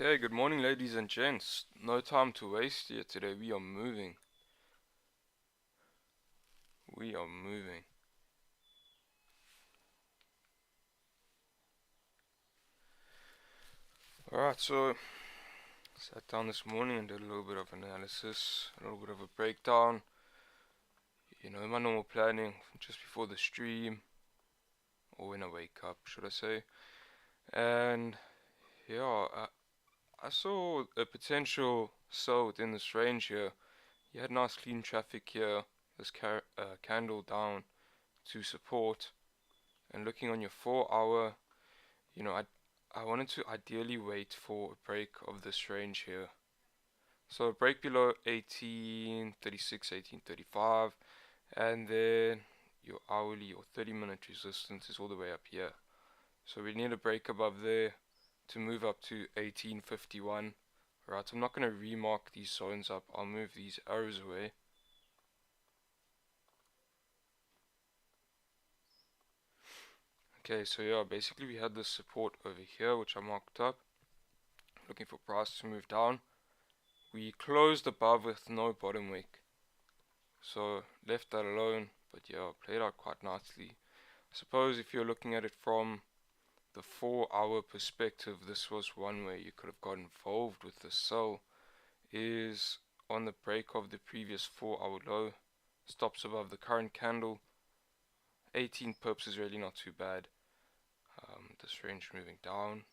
Okay, good morning ladies and gents. No time to waste here today. We are moving. We are moving. Alright, so sat down this morning and did a little bit of analysis, a little bit of a breakdown. My normal planning just before the stream, or when I wake up, should I say. And yeah, I saw a potential sell within this range here. You had nice clean traffic here, this candle down to support. And looking on your 4 hour, I wanted to ideally wait for a break of this range here. So a break below 1836, 1835, and then your hourly or 30-minute resistance is all the way up here. So we need a break above there to move up to 1851. Right, I'm not going to remark these zones up. I'll move these arrows away. Okay, so yeah, basically we had this support over here, which I marked up. Looking for price to move down. We closed above with no bottom wick, so left that alone, but yeah, played out quite nicely. I suppose if you're looking at it from the 4 hour perspective, this was one way you could have got involved with the sell, is on the break of the previous 4 hour low, stops above the current candle. 18 pips is really not too bad. This range moving down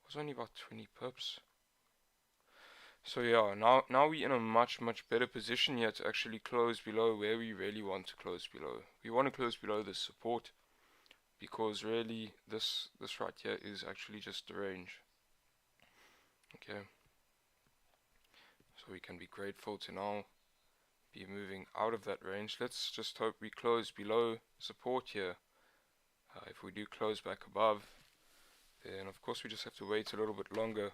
was only about 20 pips. So yeah, now we're in a much better position here to actually close below where we really want to close below. We want to close below this support, because really this right here is actually just the range. Okay, so we can be grateful to now be moving out of that range. Let's just hope we close below support here. If we do close back above, then of course we just have to wait a little bit longer.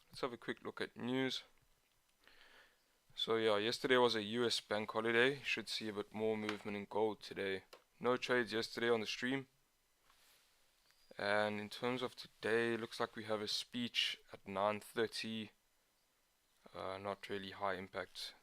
Let's have a quick look at news. So yeah, yesterday was a US bank holiday. Should see a bit more movement in gold today. No trades yesterday on the stream. And in terms of today, looks like we have a speech at 9:30. Not really high impact.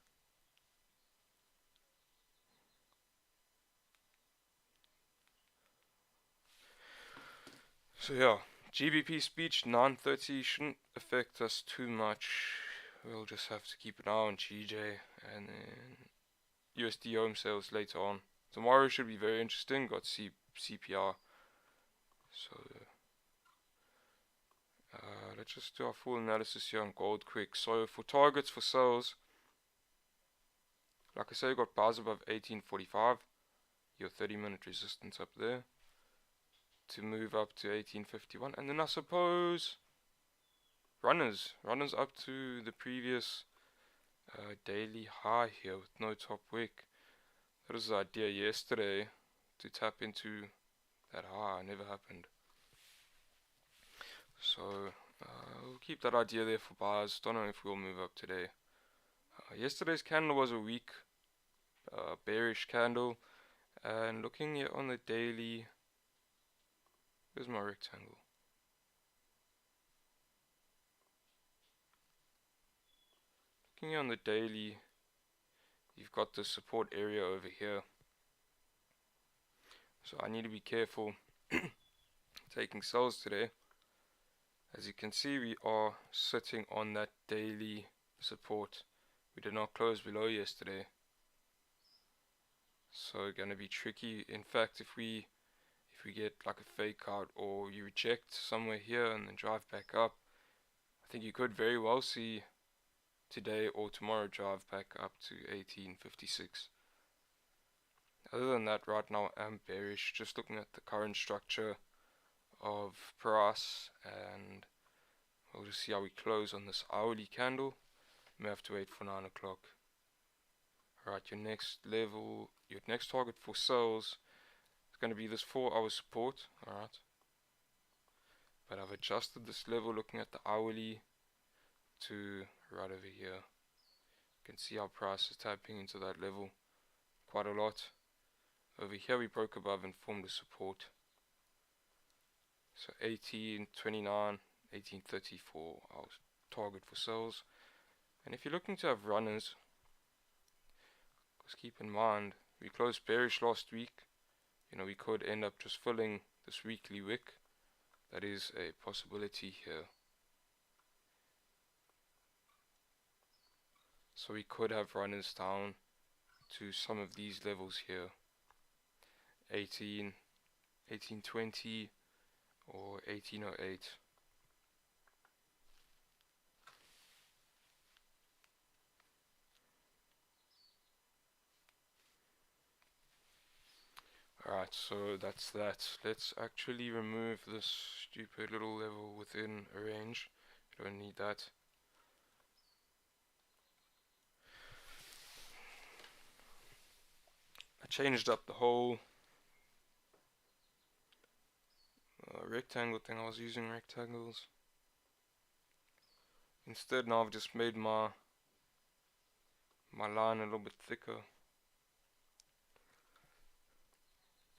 So yeah, GBP speech 9:30 shouldn't affect us too much. We'll just have to keep an eye on GJ, and then USD home sales later on. Tomorrow should be very interesting. Got CPR. So let's just do our full analysis here on gold quick. So for targets for sales, like I say, you got bars above 1845, your 30-minute resistance up there, to move up to 1851, and then I suppose runners up to the previous daily high here with no top wick. That was the idea yesterday, to tap into that high. Never happened. So we'll keep that idea there for buyers. Don't know if we'll move up today. Yesterday's candle was a weak bearish candle, and looking here on the daily, where's my rectangle? Looking here on the daily, you've got the support area over here, so I need to be careful taking sells today. As you can see, we are sitting on that daily support. We did not close below yesterday, so gonna be tricky. In fact, if we get like a fake out, or you reject somewhere here and then drive back up, I think you could very well see today or tomorrow drive back up to 1856. Other than that, right now I'm bearish, just looking at the current structure of price, and we'll just see how we close on this hourly candle. May have to wait for 9 o'clock. Alright, your next level, your next target for sales is going to be this 4 hour support. Alright, but I've adjusted this level looking at the hourly to right over here. You can see our price is tapping into that level quite a lot. Over here we broke above and formed a support. So 1829, 1830 for our target for sales. And if you're looking to have runners, because keep in mind we closed bearish last week, you know, we could end up just filling this weekly wick. That is a possibility here. So we could have runners down to some of these levels here, 18, 1820 or 1808. Alright, so that's that. Let's actually remove this stupid little level within a range. You don't need that. I changed up the whole rectangle thing. I was using rectangles. Instead now I've just made my line a little bit thicker.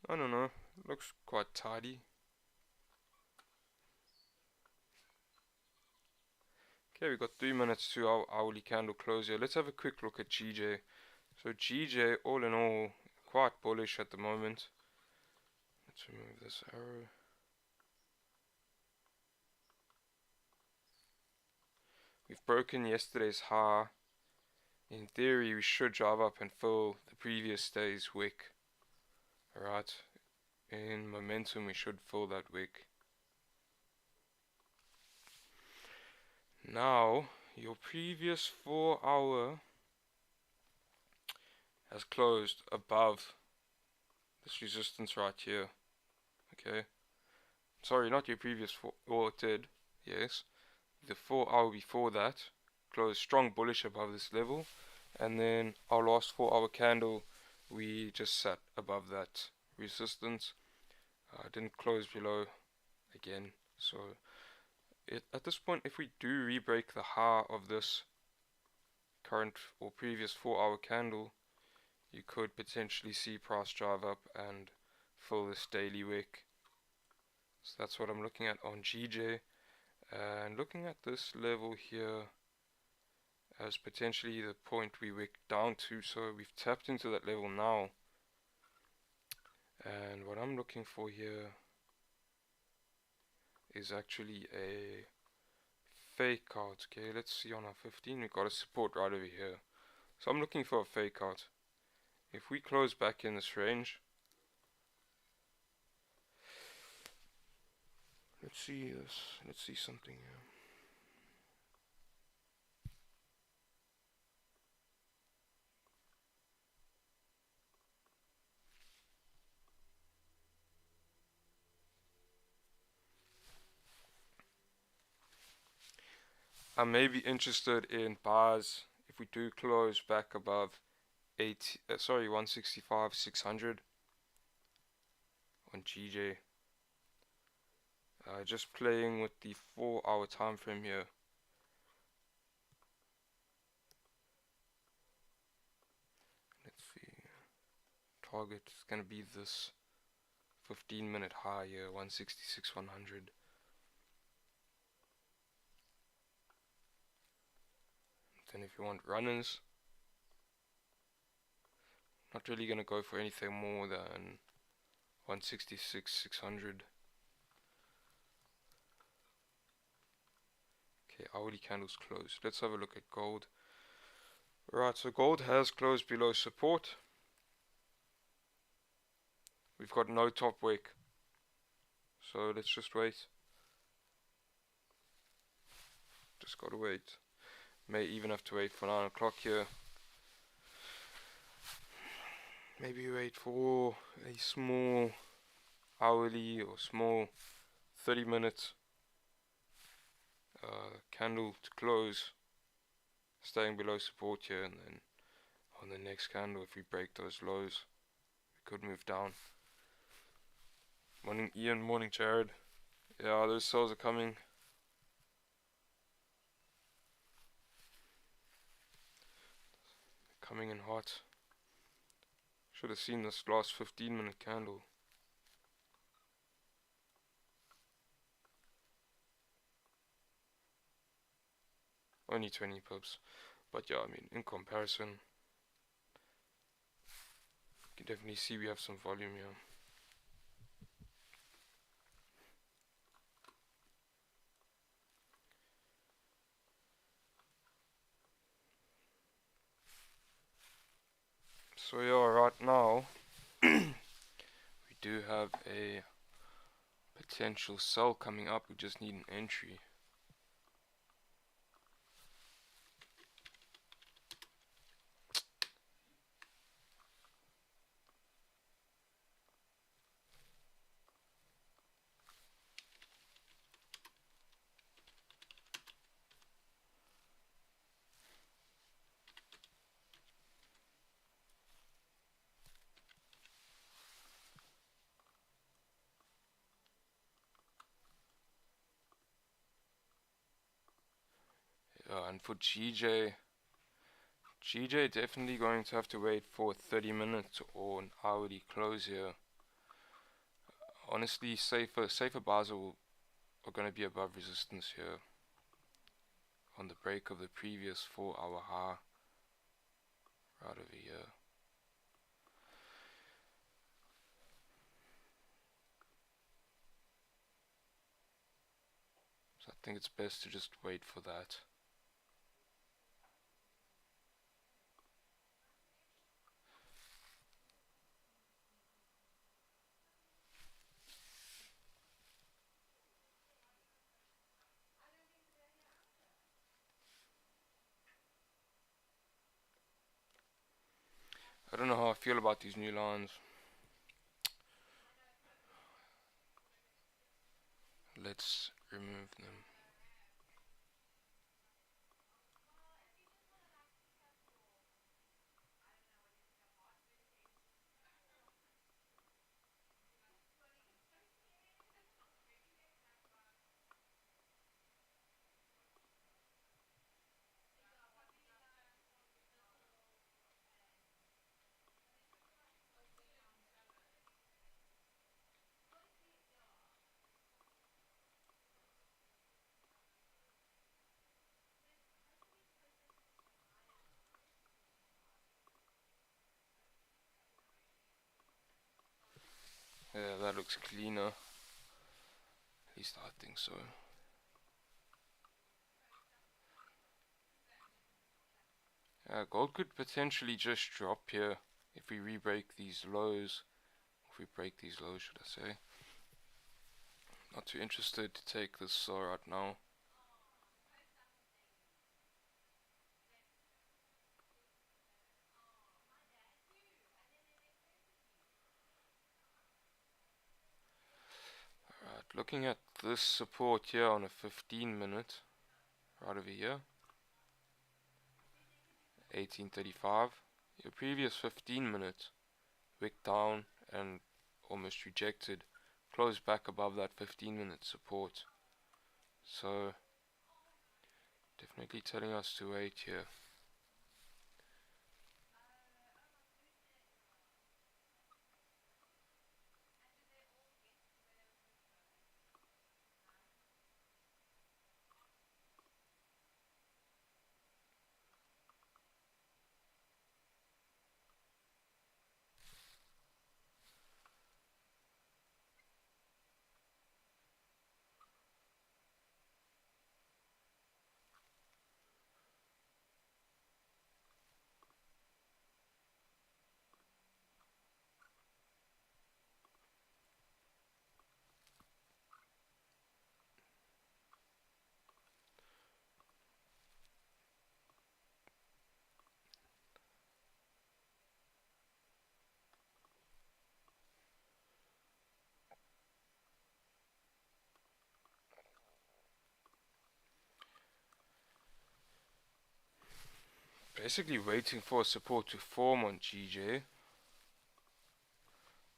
I don't know, it looks quite tidy. Okay, we've got 3 minutes to our hourly candle close here. Let's have a quick look at GJ. So GJ, all in all, quite bullish at the moment. Let's remove this arrow. We've broken yesterday's high. In theory, we should drive up and fill the previous day's wick. Alright, in momentum, we should fill that wick. Now, your previous 4-hour has closed above this resistance right here. Okay, sorry, not your previous 4, or it did, yes. The 4-hour before that closed strong bullish above this level, and then our last 4-hour candle we just sat above that resistance. Didn't close below again, so at this point, if we do re-break the high of this current or previous 4-hour candle, you could potentially see price drive up and fill this daily wick. So that's what I'm looking at on GJ, and looking at this level here as potentially the point we wick down to. So we've tapped into that level now, and what I'm looking for here is actually a fake out. Okay, let's see on our 15, we've got a support right over here, so I'm looking for a fake out. If we close back in this range, let's see something here. I may be interested in buys if we do close back above 165 600 on GJ. Just playing with the 4-hour time frame here. Let's see. Target is gonna be this 15-minute high here, 166 100. Then if you want runners, not really gonna go for anything more than 166 600. Okay, hourly candles closed. Let's have a look at gold. Right, so gold has closed below support. We've got no top wick, so let's just wait. Just gotta wait. May even have to wait for 9 o'clock here. Maybe wait for a small hourly or small 30-minute candle to close, staying below support here, and then on the next candle, if we break those lows, we could move down. Morning Ian, morning Jared. Yeah, those sales are coming. Coming in hot. Should have seen this last 15-minute candle. only 20 pips. But yeah, I mean, in comparison, you can definitely see we have some volume here. So yeah, right now we do have a potential sell coming up. We just need an entry. And for GJ definitely going to have to wait for 30 minutes or an hourly close here. Honestly, safer buys are going to be above resistance here on the break of the previous 4-hour high right over here. So I think it's best to just wait for that. I don't know how I feel about these new lines. Let's remove them. Yeah, that looks cleaner. At least I think so. Gold could potentially just drop here if we re-break these lows. If we break these lows, should I say. Not too interested to take this sell right now. Alright, looking at this support here on a 15-minute, right over here, 1835. Your previous 15-minute wick down and almost rejected, closed back above that 15-minute support. So definitely telling us to wait here. Basically waiting for support to form on GJ.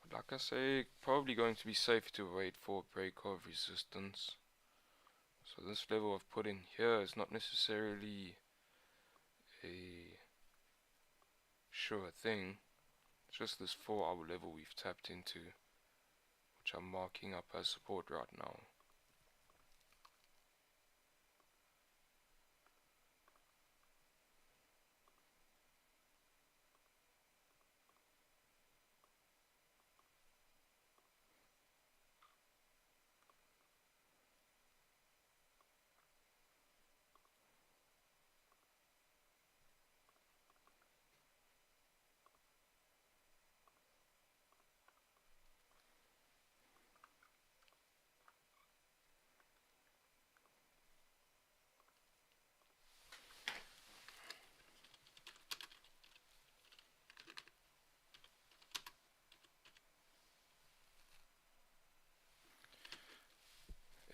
But like I say, probably going to be safe to wait for a break of resistance. So this level I've put in here is not necessarily a sure thing. It's just this 4-hour level we've tapped into, which I'm marking up as support right now.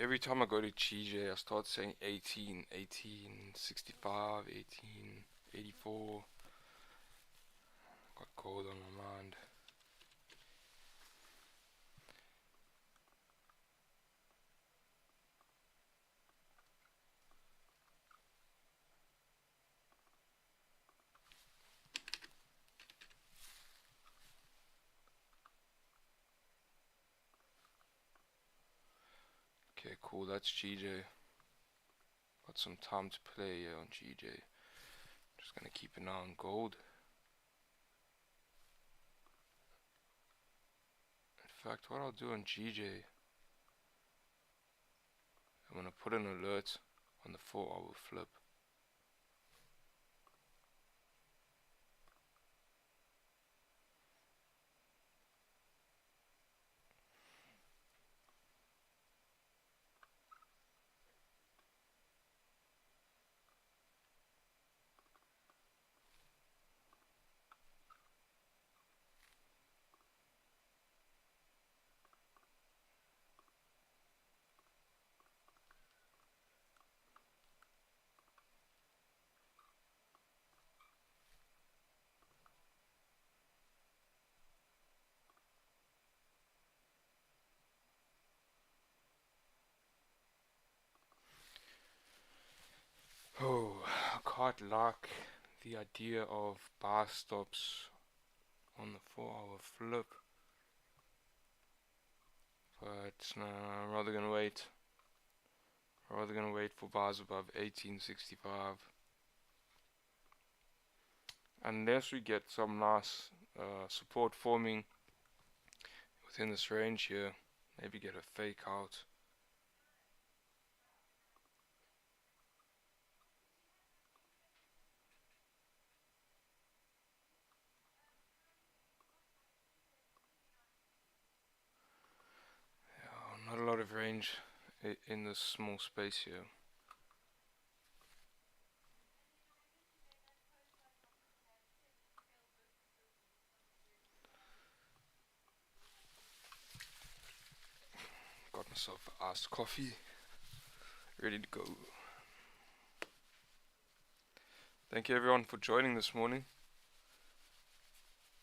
every time I go to GJ, I start saying 18, 1865, 1884. Got gold on my mind. Okay, cool, that's GJ. Got some time to play here on GJ. Just gonna keep an eye on gold. In fact, what I'll do on GJ, I'm gonna put an alert on the 4-hour flip. Oh, I quite like the idea of buy stops on the 4-hour flip, but no, I'm rather gonna wait. For buys above 1865, unless we get some nice support forming within this range here. Maybe get a fake out. Not a lot of range in this small space here. Got myself an iced coffee, ready to go. Thank you everyone for joining this morning.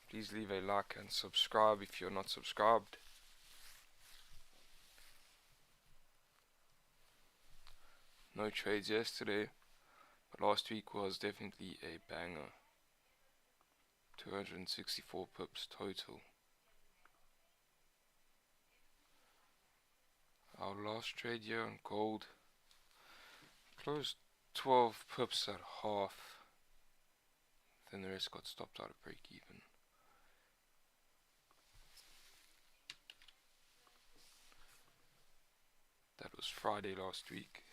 Please leave a like and subscribe if you're not subscribed. No trades yesterday, but last week was definitely a banger. 264 pips total. Our last trade here on gold closed 12 pips at half. Then the rest got stopped out of break even. That was Friday last week.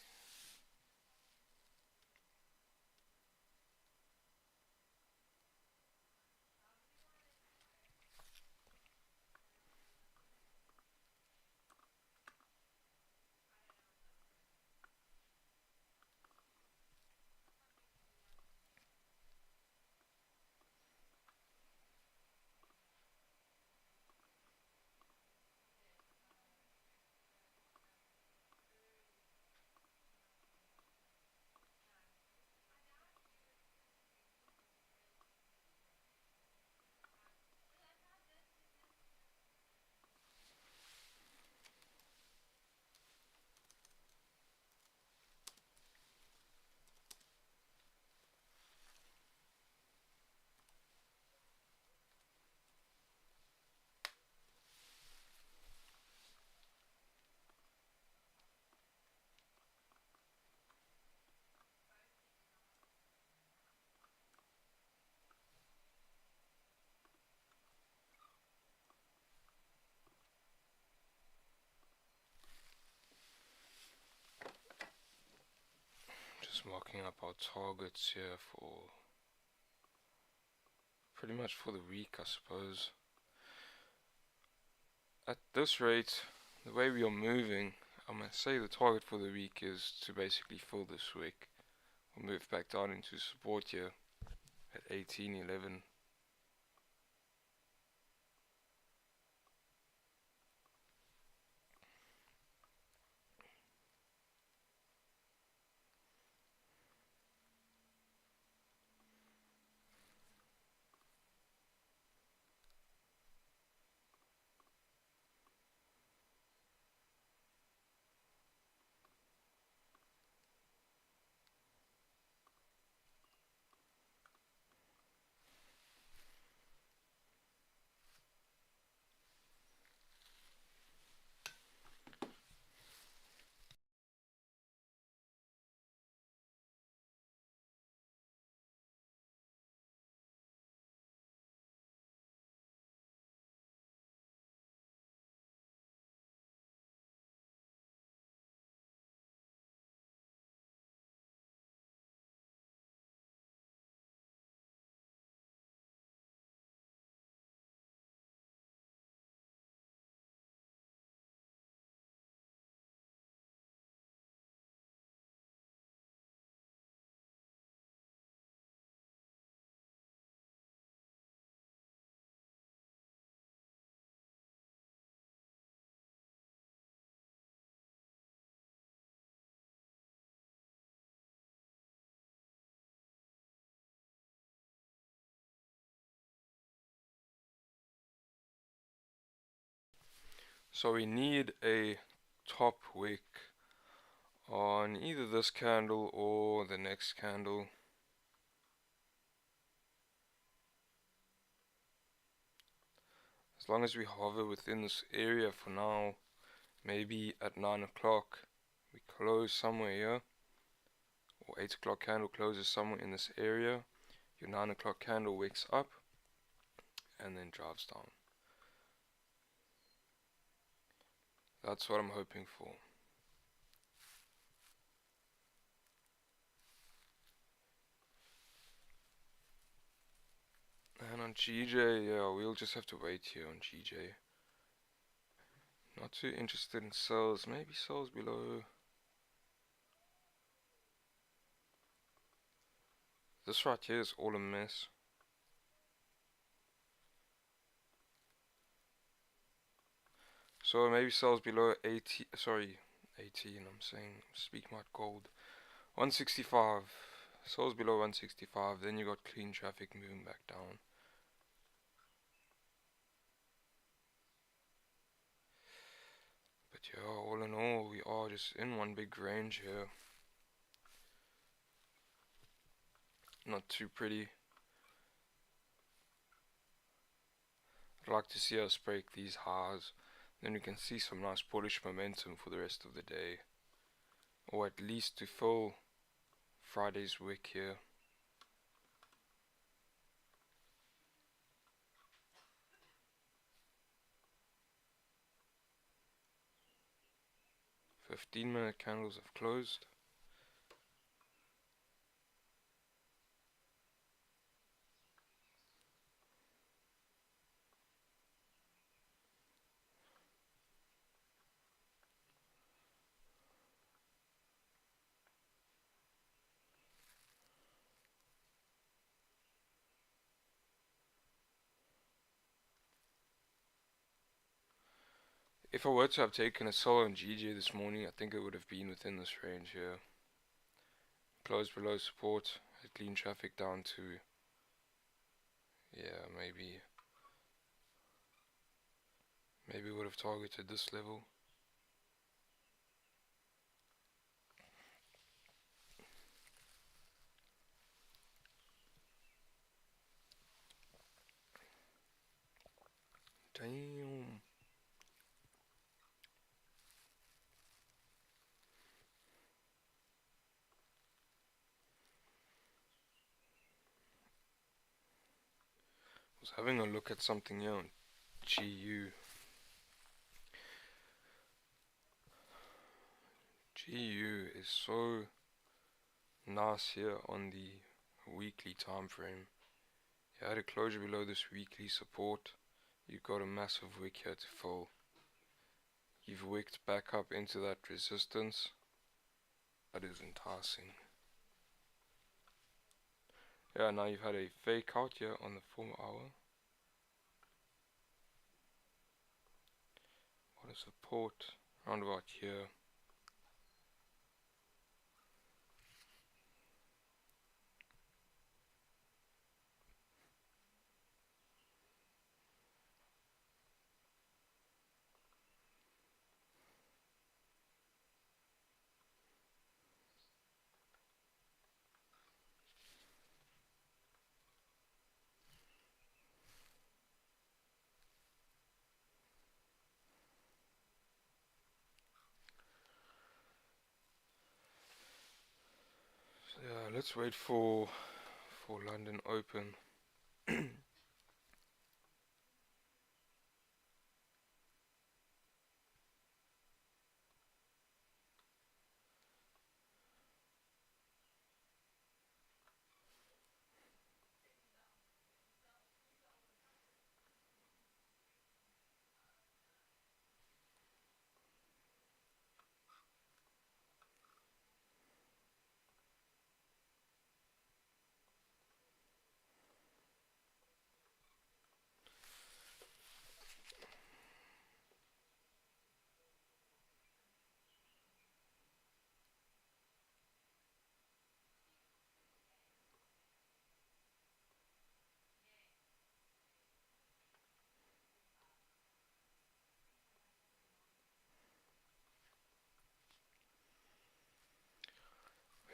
Just marking up our targets here for pretty much for the week, I suppose. At this rate, the way we are moving, I'm going to say the target for the week is to basically fill this wick. We'll move back down into support here at 1811. So we need a top wick on either this candle or the next candle. As long as we hover within this area for now, maybe at 9 o'clock we close somewhere here, or 8 o'clock candle closes somewhere in this area, your 9 o'clock candle wakes up and then drives down. That's what I'm hoping for. And on GJ, yeah, we'll just have to wait here on GJ. Not too interested in sells, maybe sells below. This right here is all a mess. So maybe sells below 80, sorry, 18, I'm saying, speak my gold. 165, sells below 165, then you got clean traffic moving back down. But yeah, all in all, we are just in one big range here. Not too pretty. I'd like to see us break these highs. Then we can see some nice bullish momentum for the rest of the day. Or at least to fill Friday's wick here. "15-minute candles have closed. If I were to have taken a sell on GJ this morning, I think it would have been within this range here. Closed below support, had clean traffic down to, yeah, maybe would have targeted this level. Damn. Was having a look at something here on GU. GU is so nice here on the weekly time frame. You had a closure below this weekly support. You got a massive wick here to fill. You've wicked back up into that resistance. That is enticing. Yeah, now you've had a fake out here on the 4 hour. What a support around about here. So yeah, let's wait for London Open.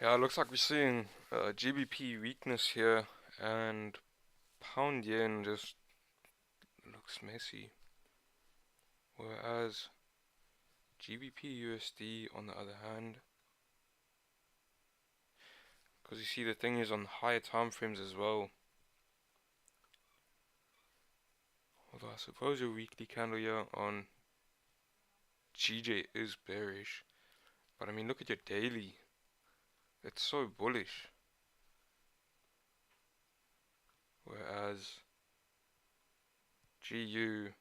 Yeah, it looks like we're seeing GBP weakness here, and pound yen just looks messy. Whereas GBP USD on the other hand, because you see the thing is on higher time frames as well. Although I suppose your weekly candle here on GJ is bearish, but I mean look at your daily. It's so bullish. Whereas GU, you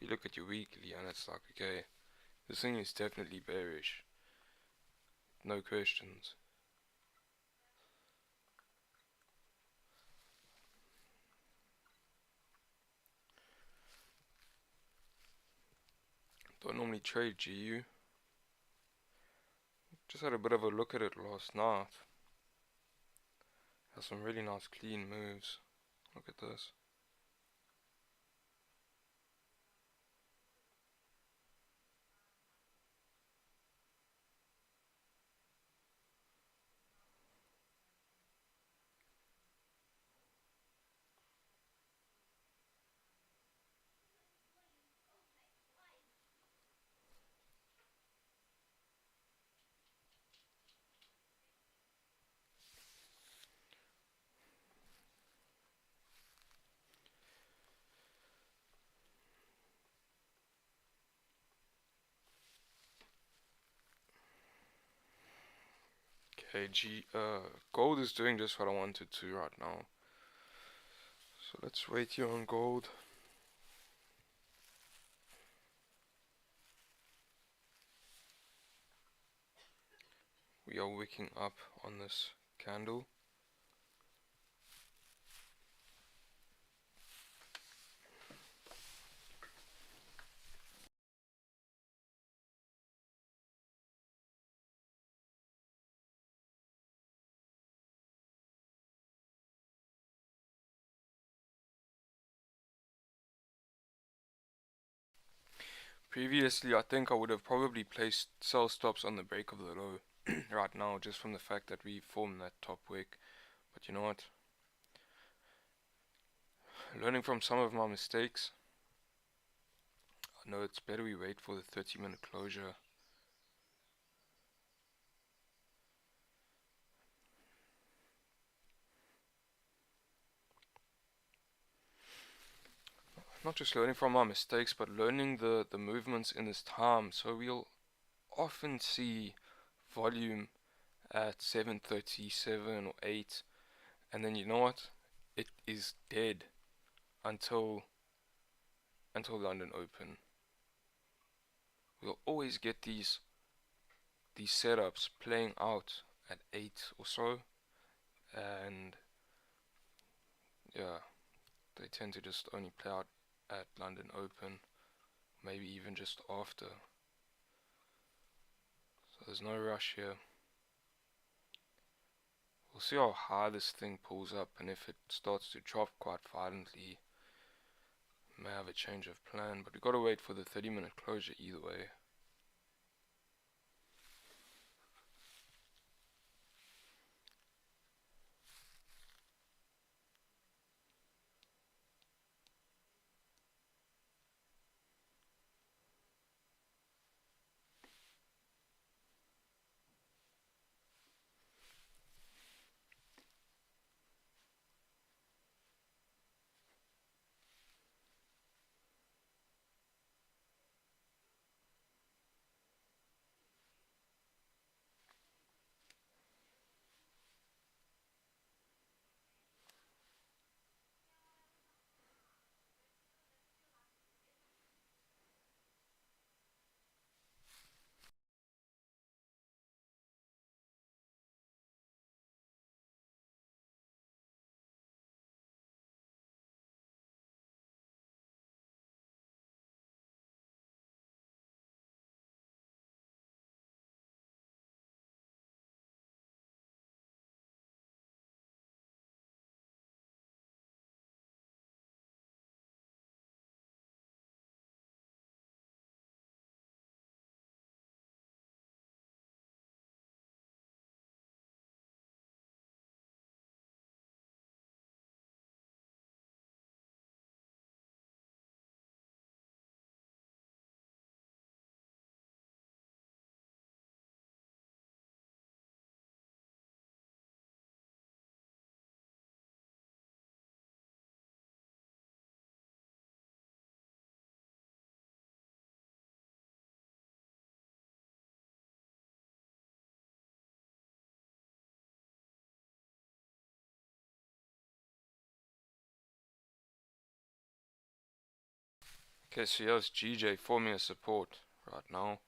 look at your weekly and it's like, okay, this thing is definitely bearish. No questions. Don't normally trade GU. Just had a bit of a look at it last night. Has some really nice clean moves. Look at this. Okay, gold is doing just what I wanted to right now. So let's wait here on gold. We are wicking up on this candle. Previously, I think I would have probably placed sell stops on the break of the low right now, just from the fact that we formed that top wick. But you know what? Learning from some of my mistakes, I know it's better we wait for the 30-minute closure. Not just learning from our mistakes, but learning the movements in this time. So we'll often see volume at 7:37 or 8, and then you know what? It is dead until London Open. We'll always get these setups playing out at 8 or so, and yeah, they tend to just only play out at London Open, maybe even just after. So there's no rush here. We'll see how high this thing pulls up, and if it starts to drop quite violently, may have a change of plan, but we gotta wait for the 30-minute closure either way. Okay, so here's GJ forming a support right now.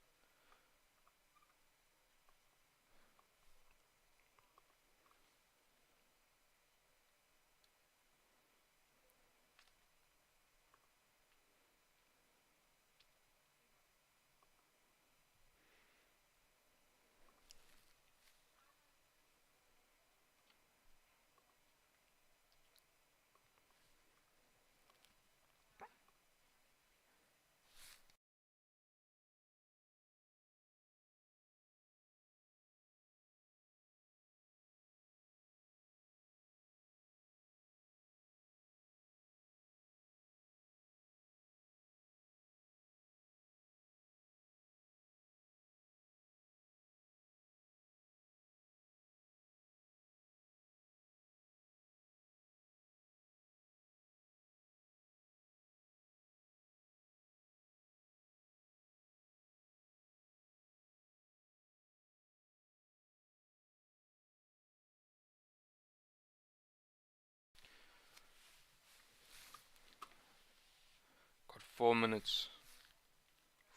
Got 4 minutes.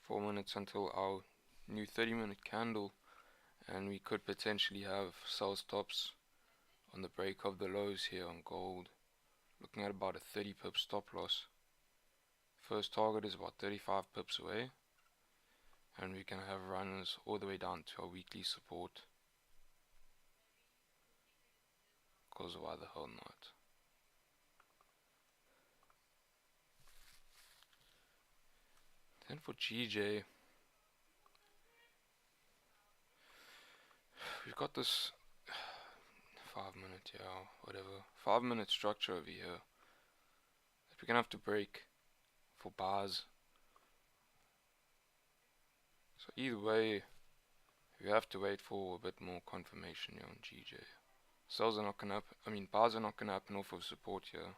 4 minutes until our new 30-minute candle, and we could potentially have sell stops on the break of the lows here on gold. Looking at about a 30 pip stop loss. First target is about 35 pips away, and we can have runners all the way down to our weekly support. Cause why the hell not? Then for GJ, we've got this 5 minute, yeah, whatever, 5 minute structure over here that we're gonna have to break for bars. So either way, we have to wait for a bit more confirmation here on GJ. Sells are not gonna up, bars are not gonna happen off of support here.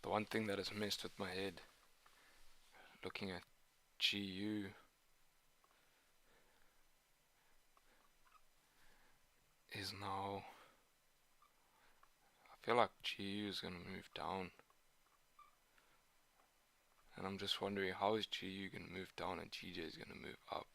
The one thing that has messed with my head looking at GU is now, I feel like GU is gonna move down, and I'm just wondering how is GU gonna move down and GJ is gonna move up.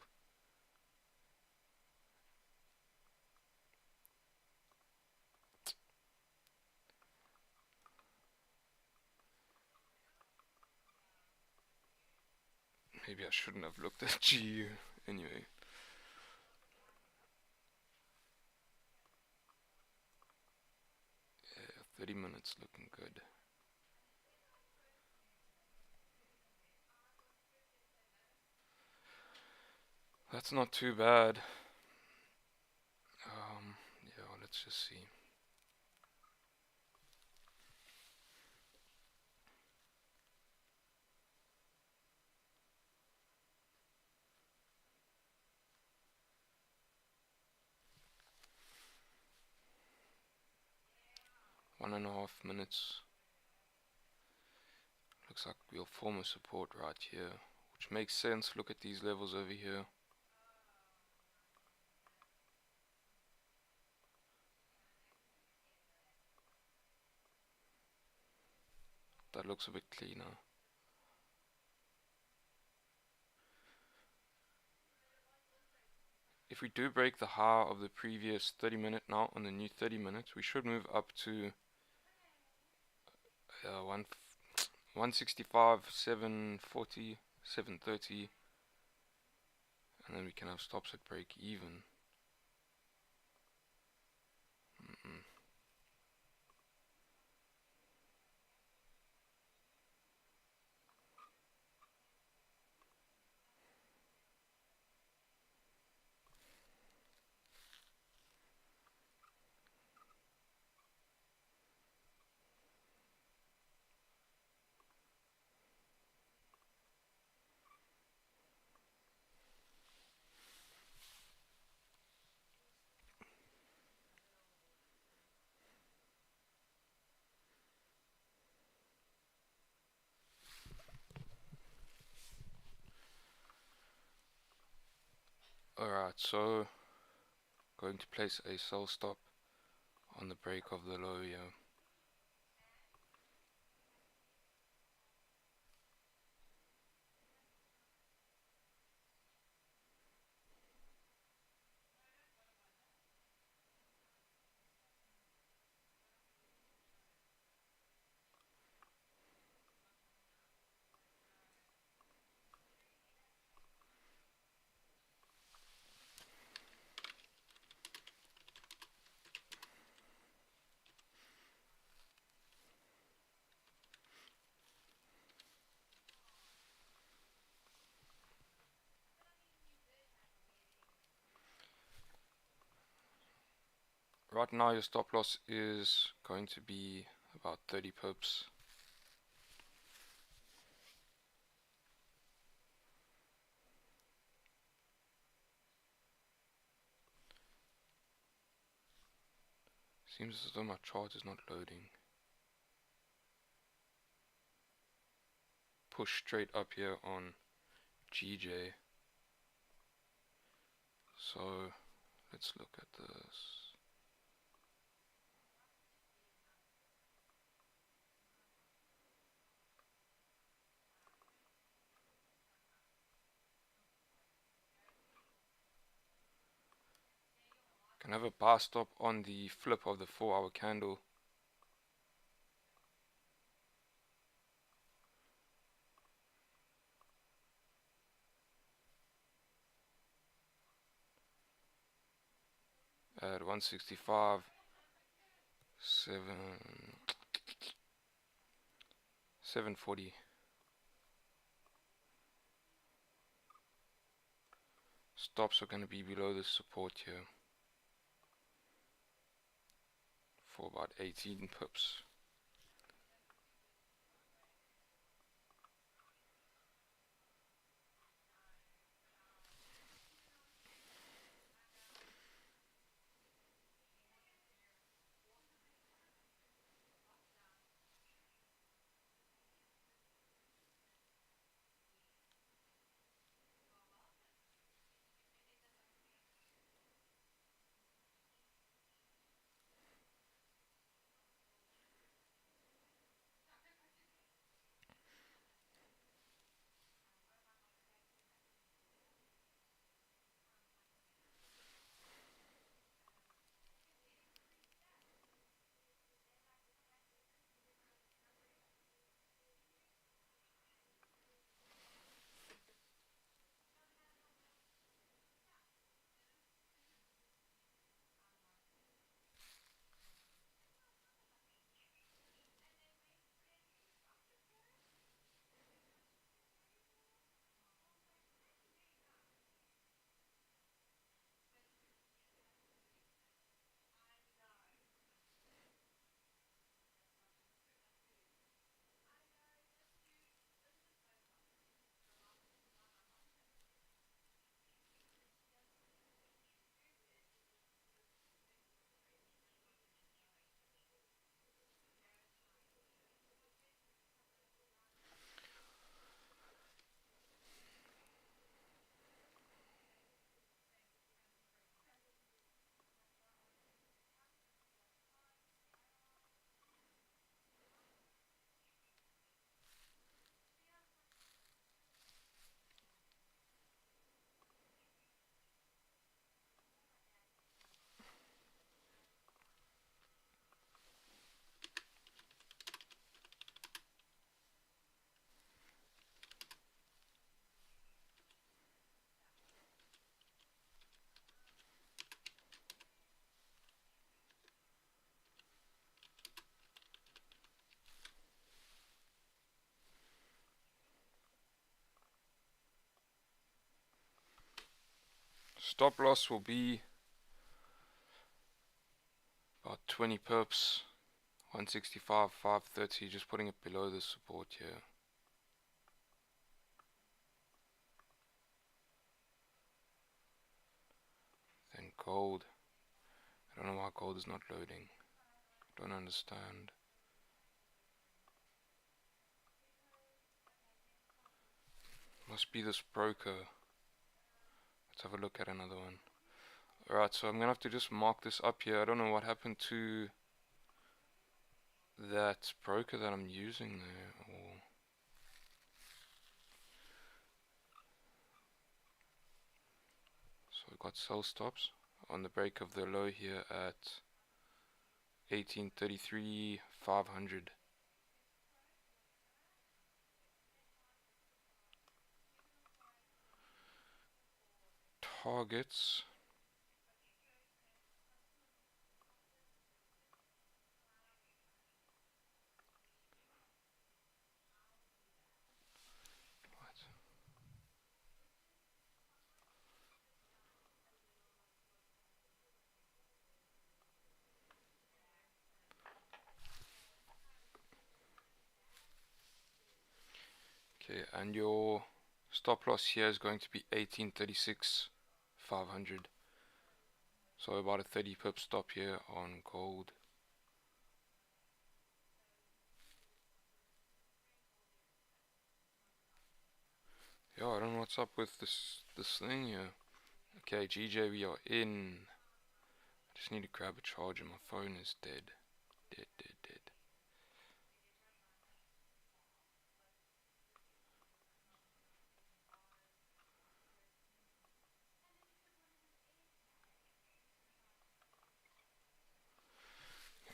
Maybe I shouldn't have looked at GU anyway. Yeah, 30 minutes looking good. That's not too bad. Yeah, let's just see. One and a half minutes. Looks like we'll form a support right here, which makes sense. Look at these levels over here. That looks a bit cleaner. If we do break the high of the previous 30 minute now on the new 30 minutes, we should move up to 165, 740, 730, and then we can have stops at break even. Alright, so going to place a sell stop on the break of the low here. Right now your stop loss is going to be about 30 pips. Seems as though my chart is not loading. Push straight up here on GJ. So let's look at this. Can have a buy stop on the flip of the 4-hour candle. At 165, 740. Stops are going to be below the support here for about 18 pips. Stop loss will be about 20 pips, 165, 530, just putting it below the support here. Then gold. I don't know why gold is not loading. Don't understand. Must be this broker Let's have a look at another one. Alright, so I'm gonna have to just mark this up here. I don't know what happened to that broker that I'm using there. So we've got sell stops on the break of the low here at 1833.500. Targets. Okay, and your stop loss here is going to be 1836.500. So about a 30 pip stop here on gold. Yeah, I don't know what's up with this thing here. Okay, GJ, we are in. I just need to grab a charger. My phone is dead. Dead.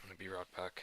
I'm gonna be right back.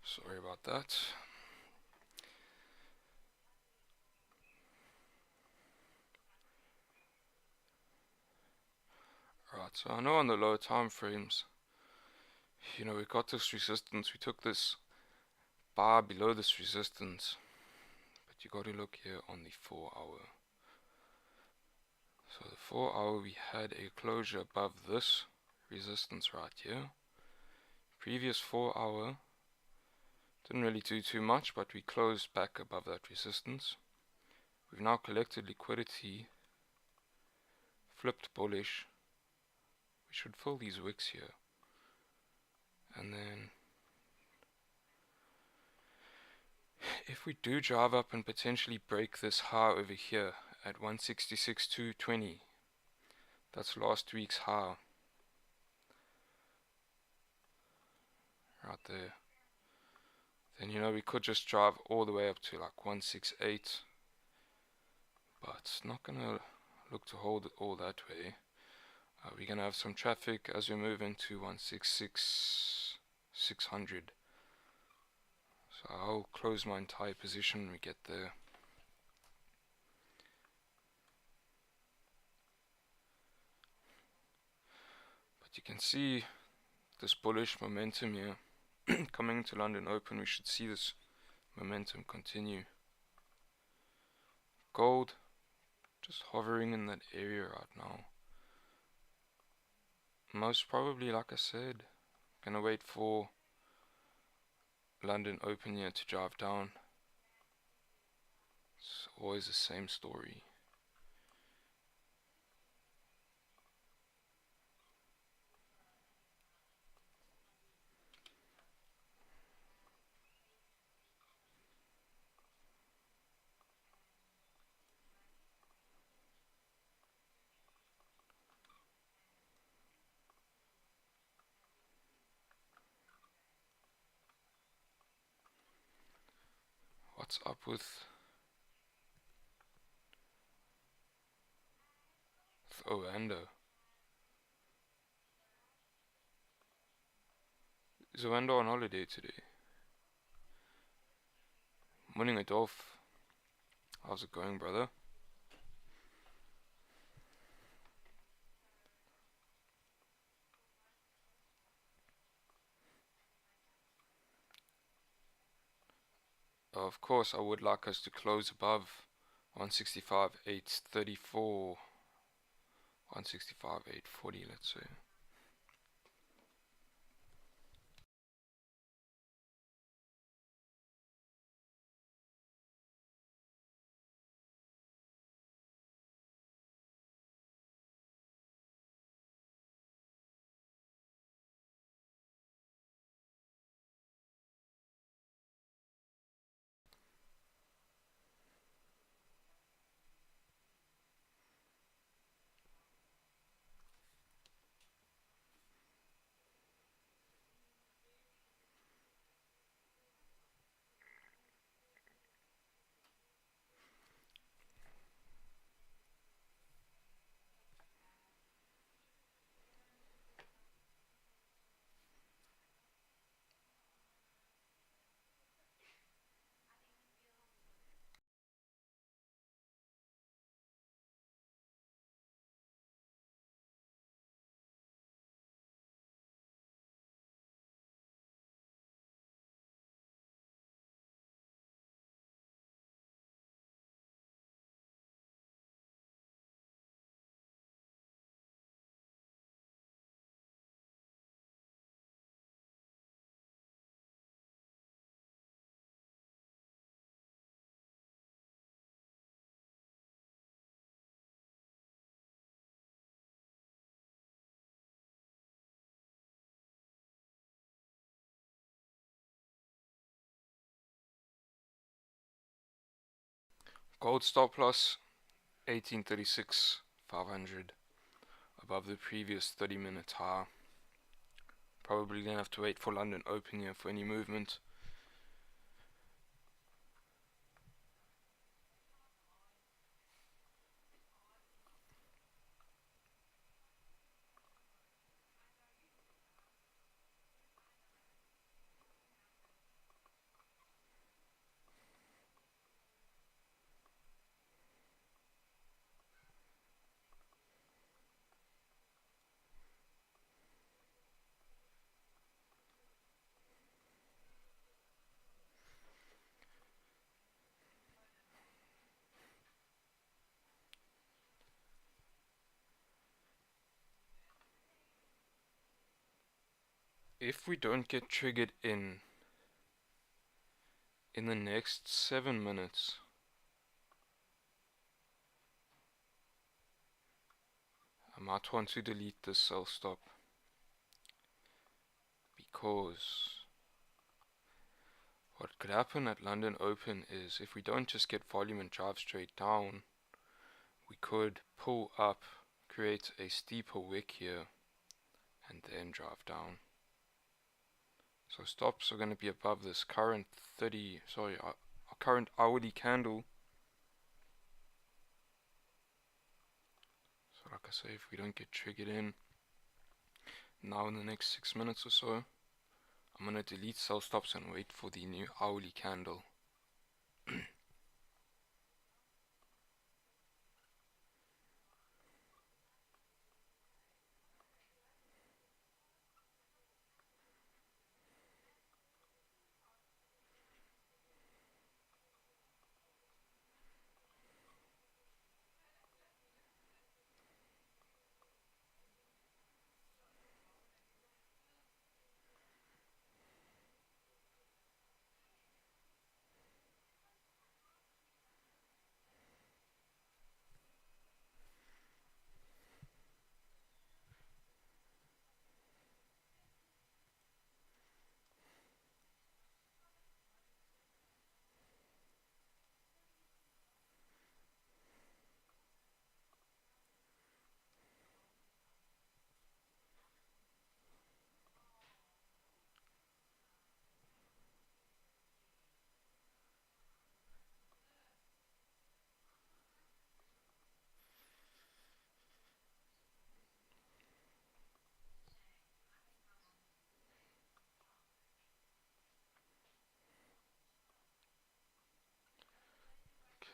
Sorry about that. Right, so I know on the lower time frames, we got this resistance. We took this bar below this resistance, but you got to look here on the 4 hour. So the 4 hour, we had a closure above this resistance right here. Previous 4 hour didn't really do too much, but we closed back above that resistance. We've now collected liquidity, flipped bullish. We should fill these wicks here, and then if we do drive up and potentially break this high over here at 166.220, that's last week's high right there, then we could just drive all the way up to like 168, but it's not gonna look to hold it all that way. We're gonna have some traffic as we move into 166.600. So I'll close my entire position when we get there. But you can see this bullish momentum here. Coming to London Open, we should see this momentum continue. Gold just hovering in that area right now. Most probably, like I said, gonna wait for London Open here to drive down. It's always the same story. What's up with Orlando? Is Orlando on holiday today? Morning Adolf. How's it going, brother? Of course, I would like us to close above 165.834, 165.840, let's say. Gold stop loss 1836.500 above the previous 30-minute high. Probably gonna have to wait for London open here for any movement. If we don't get triggered in the next 7 minutes, I might want to delete this sell stop, because what could happen at London Open is, if we don't just get volume and drive straight down, we could pull up, create a steeper wick here, and then drive down. So stops are going to be above this current our current hourly candle. So like I say, if we don't get triggered in now in the next 6 minutes or so, I'm going to delete sell stops and wait for the new hourly candle.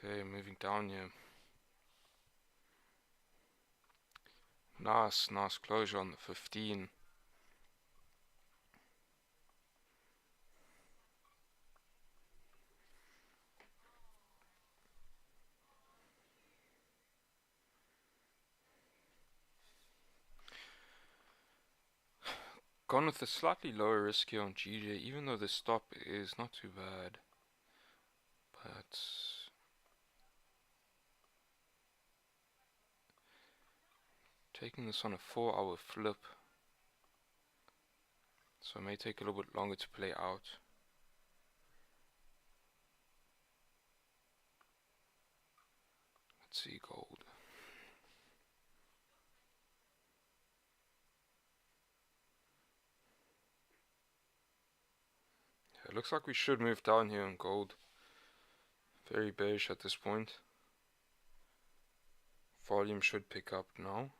Okay, moving down here. Nice closure on the 15. Gone with a slightly lower risk here on GJ, even though the stop is not too bad. But taking this on a 4-hour flip, so it may take a little bit longer to play out. Let's see gold. Yeah, it looks like we should move down here on gold. Very bearish at this point. Volume should pick up now.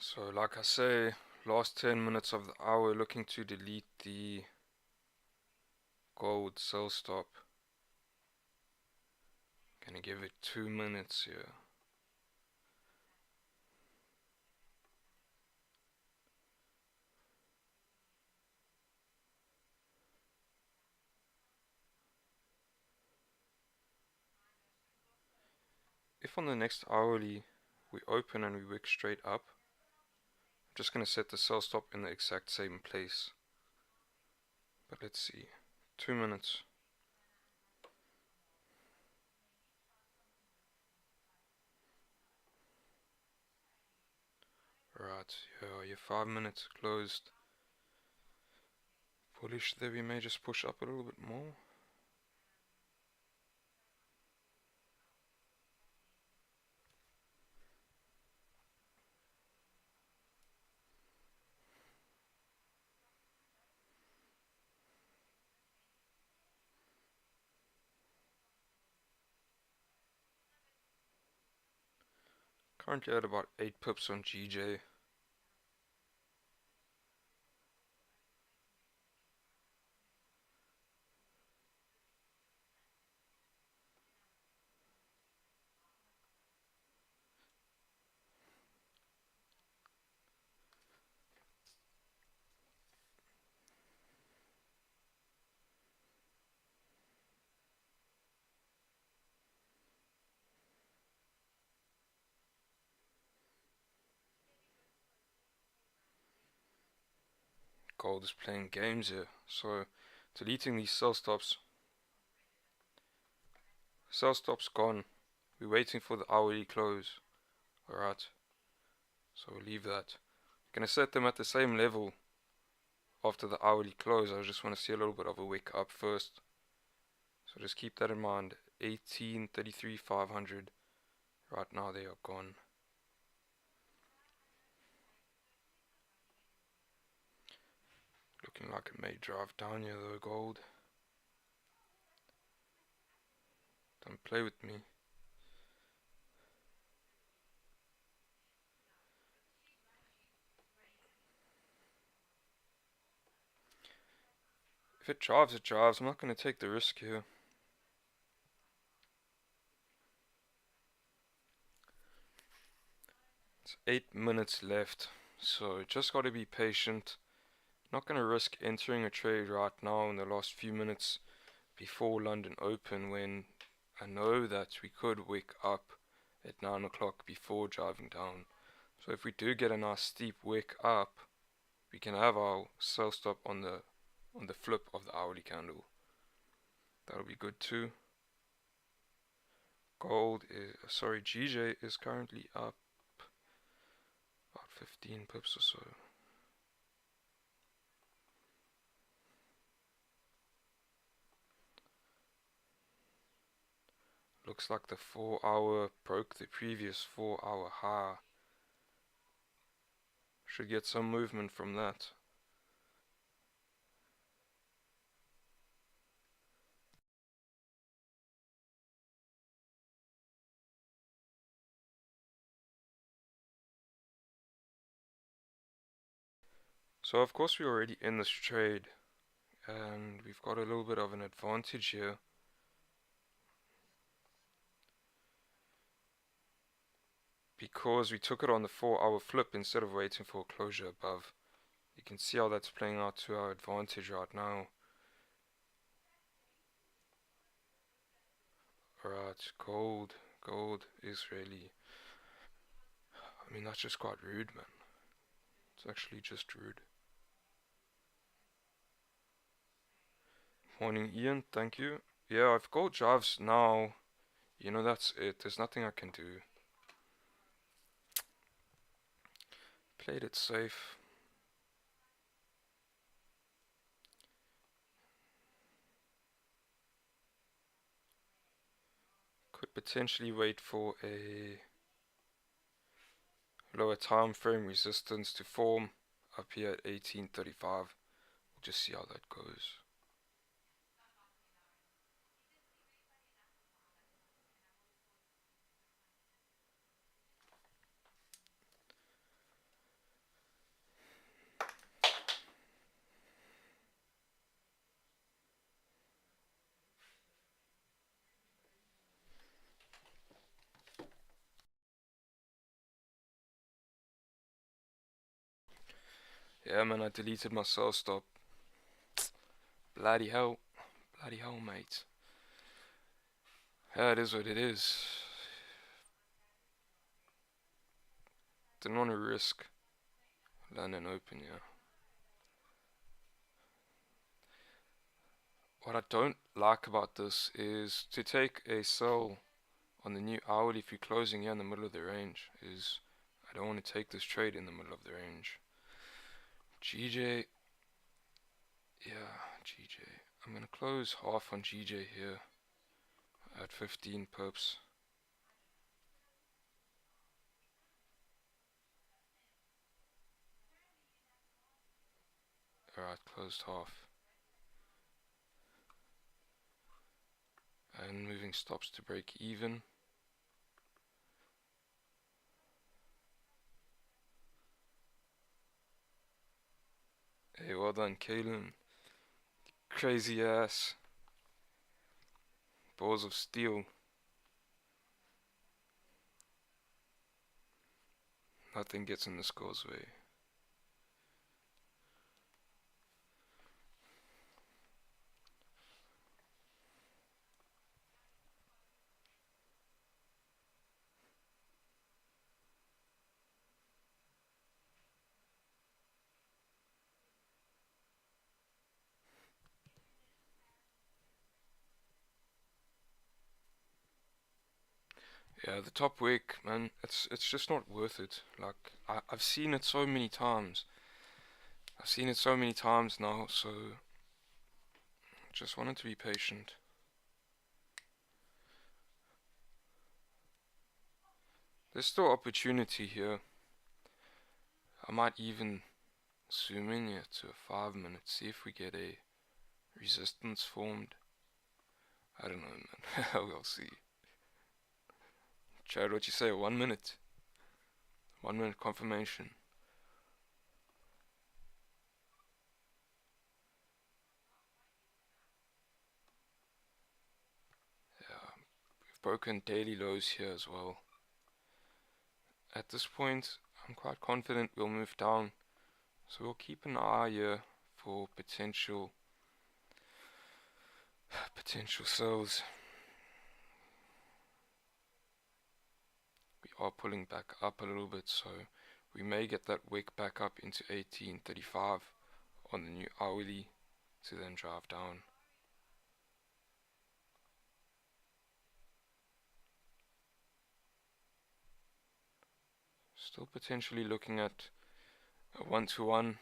So like I say, last 10 minutes of the hour, looking to delete the gold sell stop. Gonna give it 2 minutes here. If on the next hourly we open and we wick straight up, I'm just gonna set the sell stop in the exact same place. But let's see, 2 minutes. Right, yeah, your 5 minutes closed. Bullish there, we may just push up a little bit more. Currently at about 8 pips on GJ. Gold is playing games here, so deleting these sell stops. Sell stops gone. We're waiting for the hourly close. Alright, so we'll leave that. Gonna set them at the same level after the hourly close. I just want to see a little bit of a wick up first. So just keep that in mind. 18.33.500. Right now they are gone. Looking like it may drive down here though, gold. Don't play with me. If it drives, it drives. I'm not going to take the risk here. It's 8 minutes left, so just got to be patient. Not going to risk entering a trade right now in the last few minutes before London Open when I know that we could wick up at 9 o'clock before driving down. So if we do get a nice steep wick up, we can have our sell stop on the flip of the hourly candle. That'll be good too. Gold is, GJ is currently up about 15 pips or so. Looks like the 4-hour broke the previous 4-hour high. Should get some movement from that. So of course we're already in this trade and we've got a little bit of an advantage here. Because we took it on the 4-hour flip instead of waiting for a closure above. You can see how that's playing out to our advantage right now. Alright, gold is really, I mean that's just quite rude, man. It's actually just rude. Morning Ian, thank you. Yeah, if gold drives now, you know that's it. There's nothing I can do. Played it safe. Could potentially wait for a lower time frame resistance to form up here at 18.35. We'll just see how that goes. Yeah, man, I deleted my sell stop. Bloody hell. Bloody hell, mate. Yeah, it is what it is. Didn't want to risk London Open, yeah. What I don't like about this is to take a sell on the new hourly if you're closing here in the middle of the range. I don't want to take this trade in the middle of the range. GJ, yeah, GJ. I'm gonna close half on GJ here at 15 pips. Alright, closed half. And moving stops to break even. Hey, well done, Kalen. Crazy ass. Balls of steel. Nothing gets in this girl's way. Yeah, the top wick, man, it's just not worth it. Like I've seen it so many times. I've seen it so many times now, so just wanted to be patient. There's still opportunity here. I might even zoom in here to a 5 minute, see if we get a resistance formed. I don't know, man. We'll see. Chad, what you say? 1 minute. 1 minute confirmation. Yeah, we've broken daily lows here as well. At this point, I'm quite confident we'll move down. So we'll keep an eye here for potential sells. We are pulling back up a little bit, so we may get that wick back up into 1835 on the new hourly to then drive down. Still potentially looking at a 1-to-1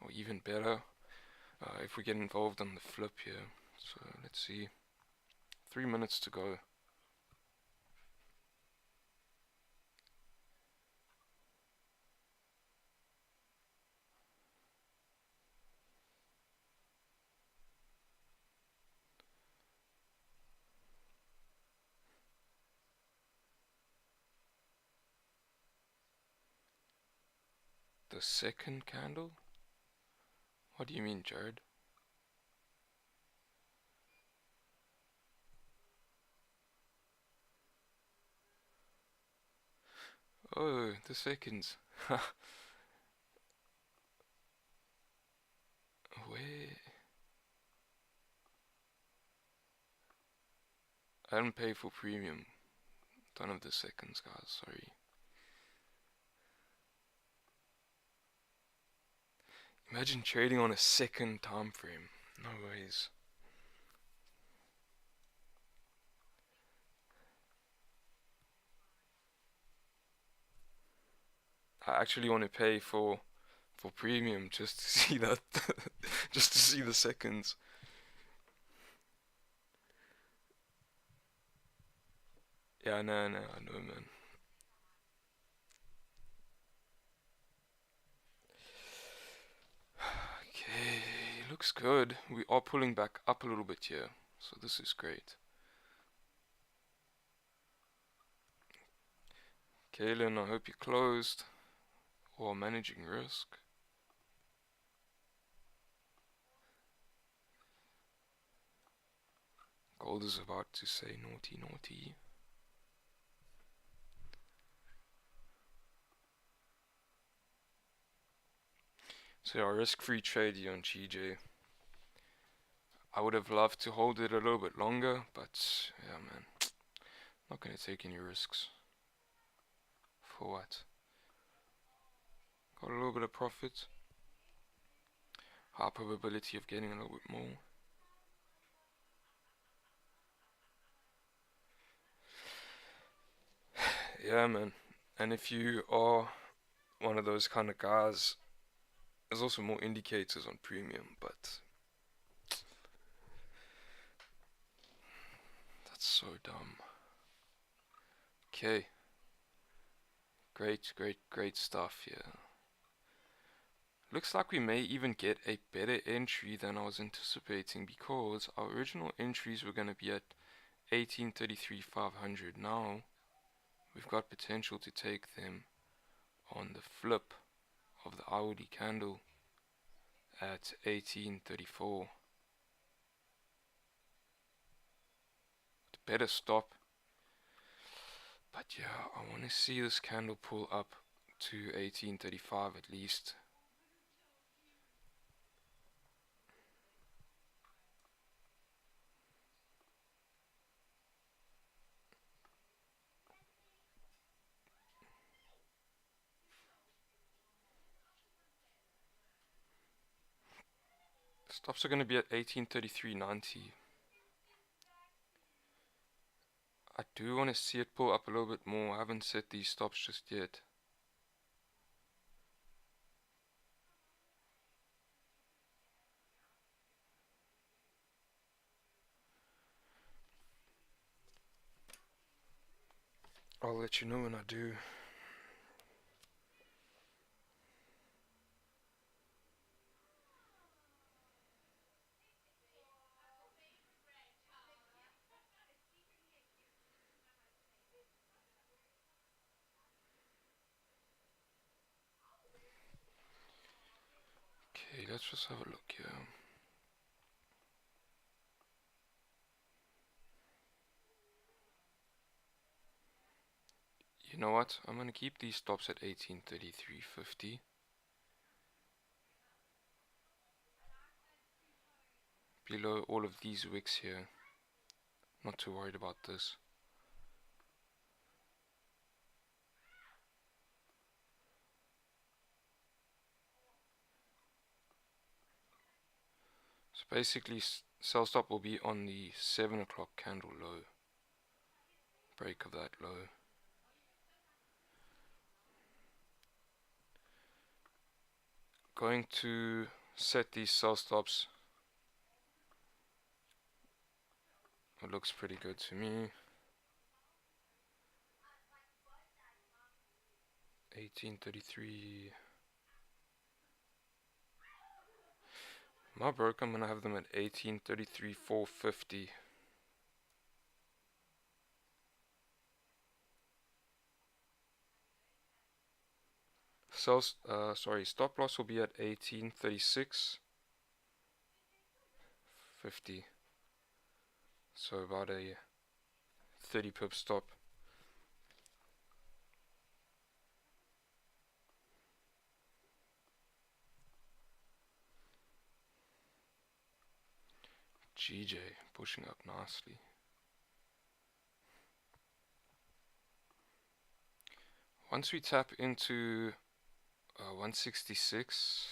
or even better if we get involved on the flip here. So let's see. 3 minutes to go. The second candle? What do you mean, Jared? Oh, the seconds. Where? I didn't pay for premium. Don't have the seconds, guys. Sorry. Imagine trading on a second time frame. No ways. I actually want to pay for premium just to see that, just to see the seconds. Yeah, no, I know, man. Okay, looks good. We are pulling back up a little bit here, so this is great. Kalen, I hope you closed or managing risk. Gold is about to say naughty, naughty. So our risk-free trade here on GJ. I would have loved to hold it a little bit longer, but yeah, man, not gonna take any risks. For what? Got a little bit of profit. High probability of getting a little bit more. Yeah, man. And if you are one of those kind of guys, there's also more indicators on premium, but that's so dumb. Okay. Great stuff here. Looks like we may even get a better entry than I was anticipating, because our original entries were going to be at 1833,500. Now we've got potential to take them on the flip of the hourly candle at 1834. Better stop. But yeah, I want to see this candle pull up to 1835 at least. Stops are going to be at 1833.90. I do want to see it pull up a little bit more. I haven't set these stops just yet. I'll let you know when I do. Okay, let's just have a look here. You know what? I'm going to keep these stops at 1833.50. Below all of these wicks here. Not too worried about this. So basically, sell stop will be on the 7 o'clock candle low. Break of that low. Going to set these sell stops. It looks pretty good to me. 1833. My broker, I'm gonna have them at 1833.450. Stop loss will be at 1836.50. So about a 30 pip stop. GJ pushing up nicely. Once we tap into 166,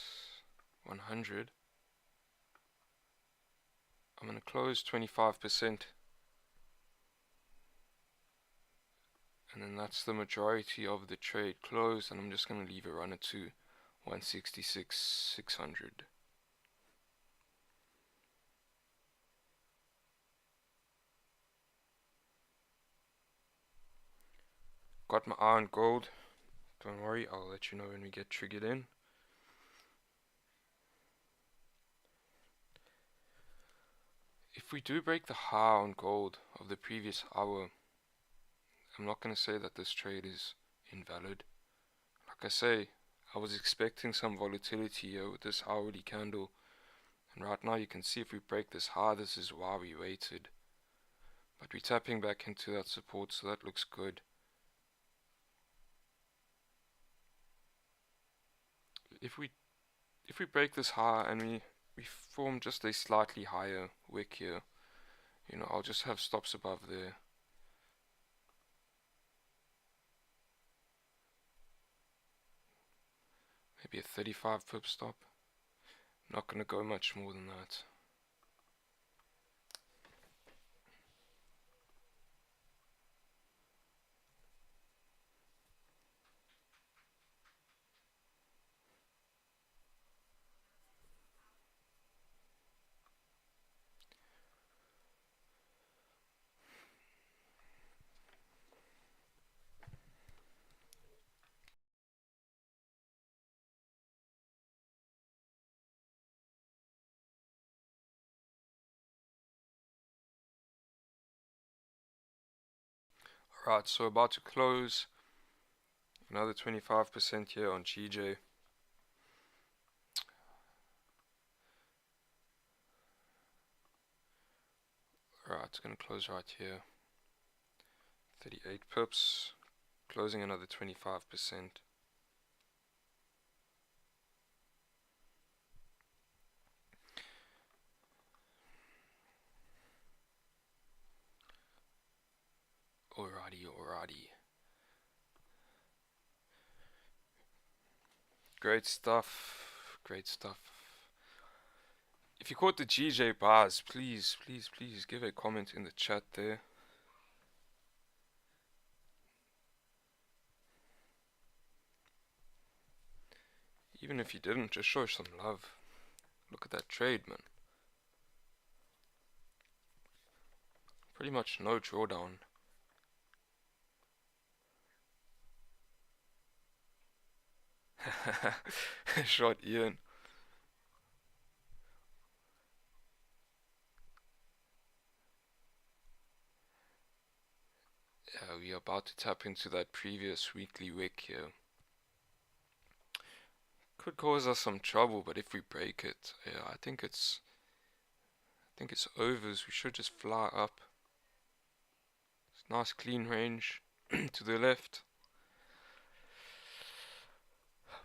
100, I'm going to close 25%. And then that's the majority of the trade closed, and I'm just going to leave it run it to 166, 600. Got my eye on gold. Don't worry, I'll let you know when we get triggered in. If we do break the high on gold of the previous hour, I'm not going to say that this trade is invalid. Like I say, I was expecting some volatility here with this hourly candle. And right now you can see if we break this high, this is why we waited. But we're tapping back into that support, so that looks good. If we break this high and we form just a slightly higher wick here, you know, I'll just have stops above there. Maybe a 35 pip stop. Not going to go much more than that. Alright, so about to close. Another 25% here on GJ. Alright, it's going to close right here. 38 pips. Closing another 25%. Alrighty. Great stuff. If you caught the GBPJPYs, please give a comment in the chat there. Even if you didn't, just show some love. Look at that trade, man. Pretty much no drawdown. Shot Ian. Yeah, we are about to tap into that previous weekly wick here. Could cause us some trouble, but if we break it, yeah, I think it's overs. We should just fly up. It's nice clean range to the left.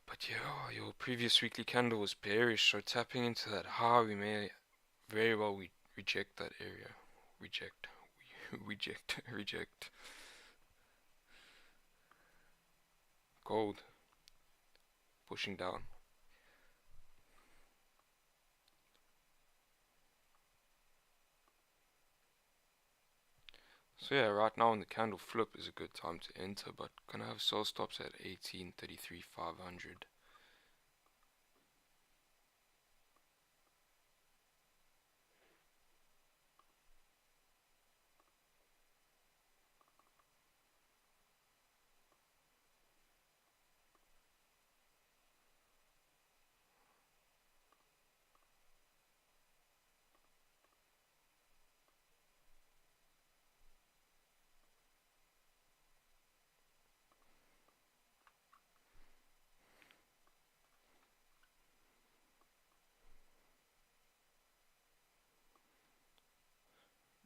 But yeah, your previous weekly candle was bearish, so tapping into that high, we may very well reject that area. Reject. Gold pushing down. So yeah, right now in the candle flip is a good time to enter, but gonna have sell stops at 18.33.500.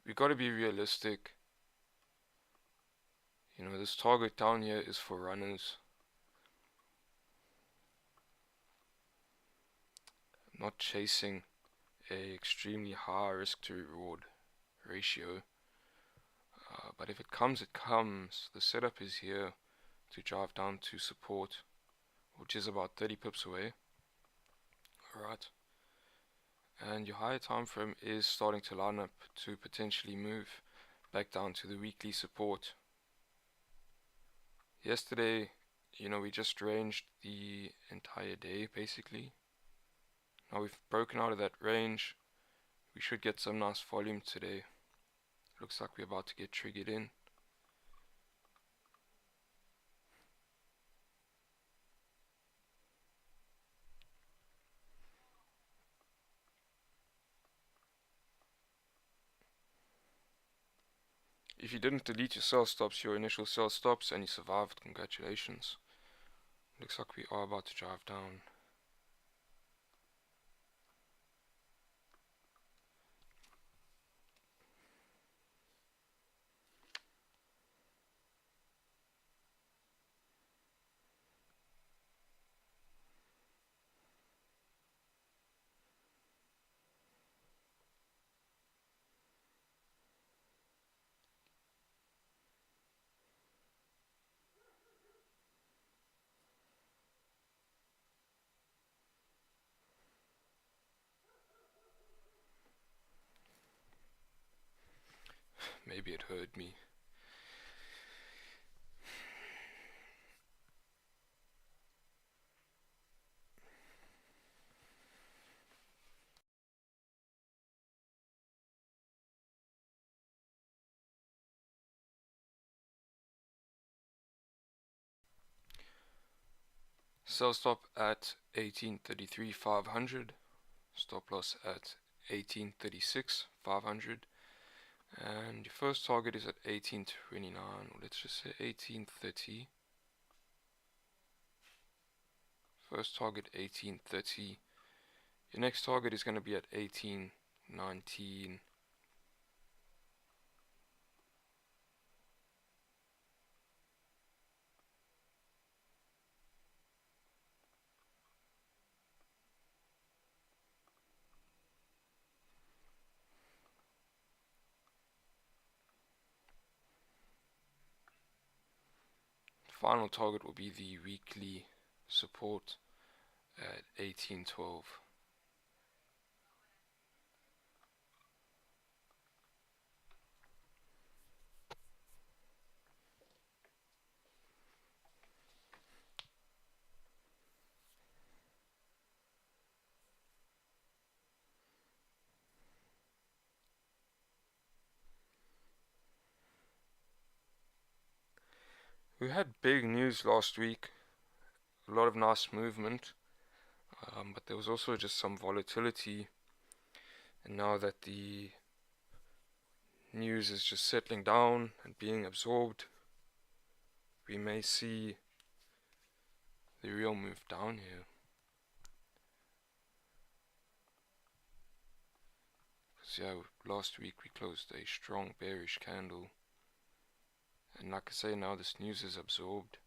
We gotta be realistic. You know, this target down here is for runners. I'm not chasing a extremely high risk to reward ratio. But if it comes, it comes. The setup is here to drive down to support, which is about 30 pips away. Alright. And your higher time frame is starting to line up to potentially move back down to the weekly support. Yesterday, you know, we just ranged the entire day basically. Now we've broken out of that range. We should get some nice volume today. Looks like we're about to get triggered in. If you didn't delete your sell stops, your initial sell stops, and you survived, congratulations. Looks like we are about to drive down. Maybe it heard me. Sell stop at 18.33.500. Stop loss at 18.36.500. And your first target is at 18.29, or let's just say 18.30. First target 18.30. Your next target is going to be at 18.19. final target will be the weekly support at 1812. We had big news last week, a lot of nice movement, but there was also just some volatility, and now that the news is just settling down and being absorbed, we may see the real move down here. Because yeah, last week we closed a strong bearish candle, and like I say, now this news is absorbed.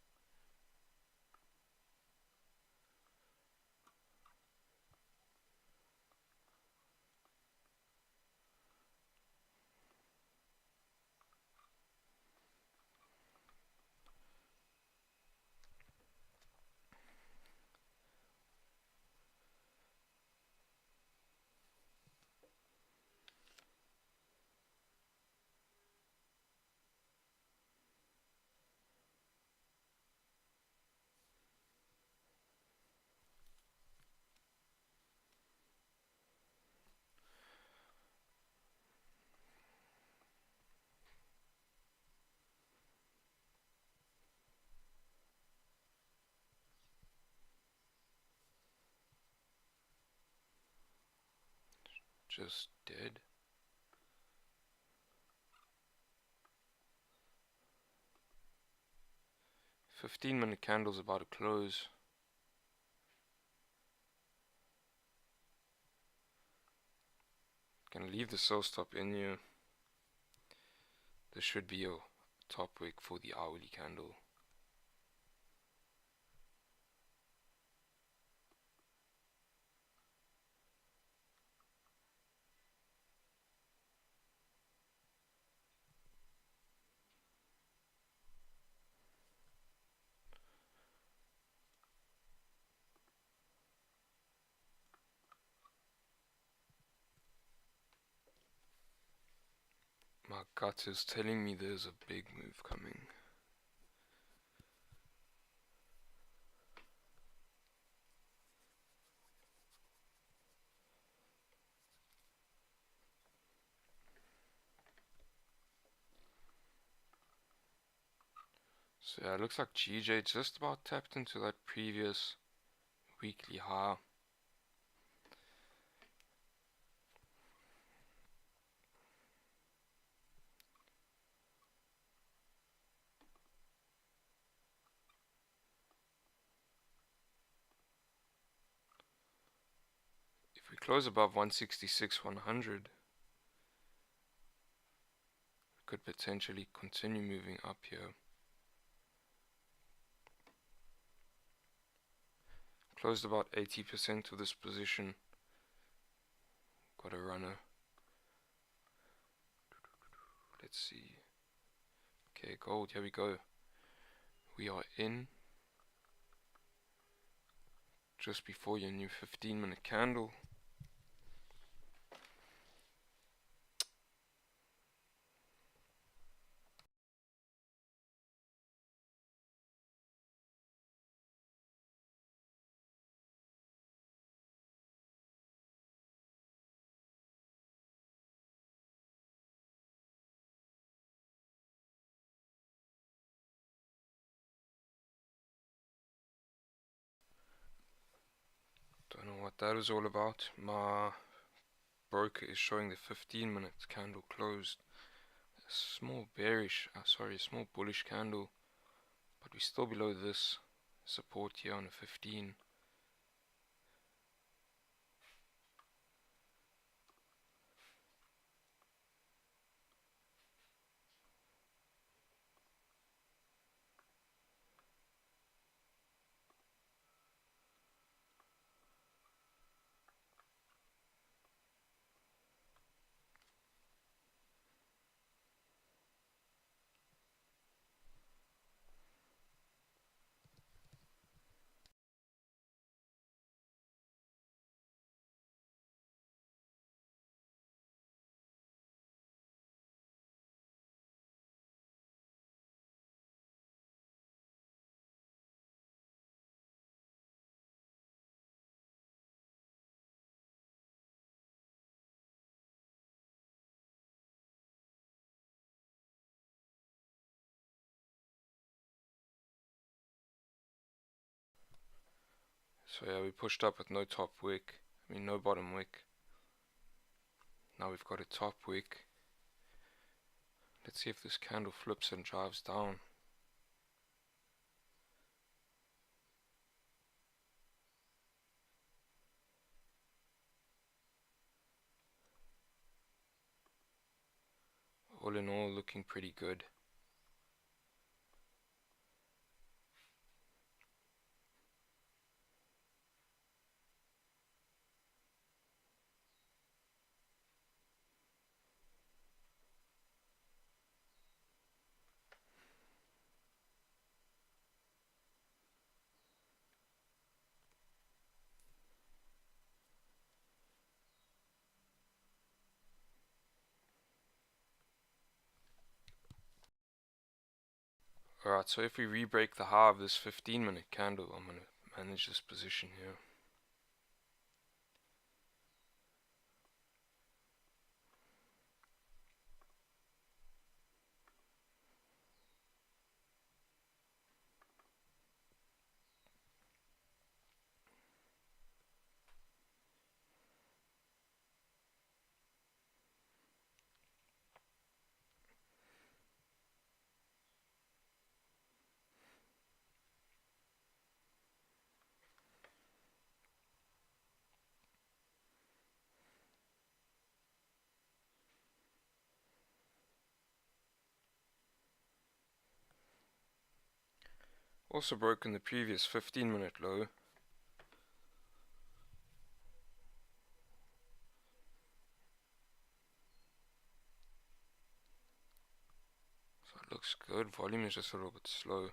Just dead. "15-minute candle's about to close. Gonna leave the sell stop in here. This should be your top wick for the hourly candle. My gut is telling me there's a big move coming. So yeah, it looks like GJ just about tapped into that previous weekly high. If we close above 166, 100, we could potentially continue moving up here. Closed about 80% of this position. Got a runner. Let's see. Okay, gold, here we go. We are in just before your new 15-minute candle. Don't know what that is all about. My broker is showing the 15-minute candle closed. A small bearish, a small bullish candle, but we're still below this support here on a 15. So yeah, we pushed up with no top wick, no bottom wick. Now we've got a top wick. Let's see if this candle flips and drives down. All in all, looking pretty good. Alright, so if we re-break the high of this 15-minute candle, I'm going to manage this position here. Also broken the previous 15-minute low. So it looks good. Volume is just a little bit slow.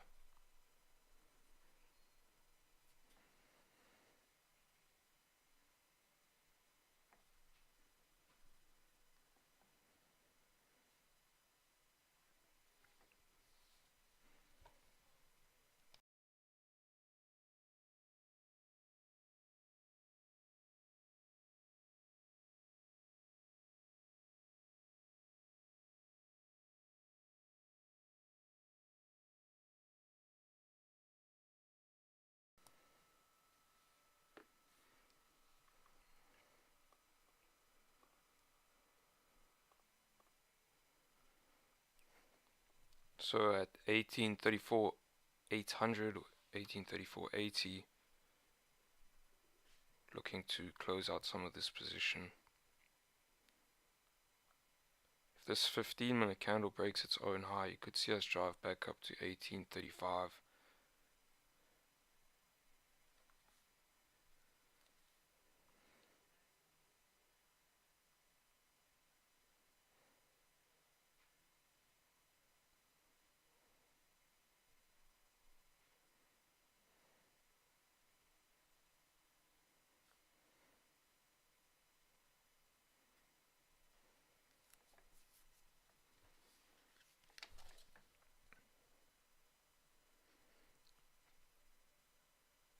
So at 1834 800 or 1834 80, looking to close out some of this position. If this 15-minute candle breaks its own high, you could see us drive back up to 1835.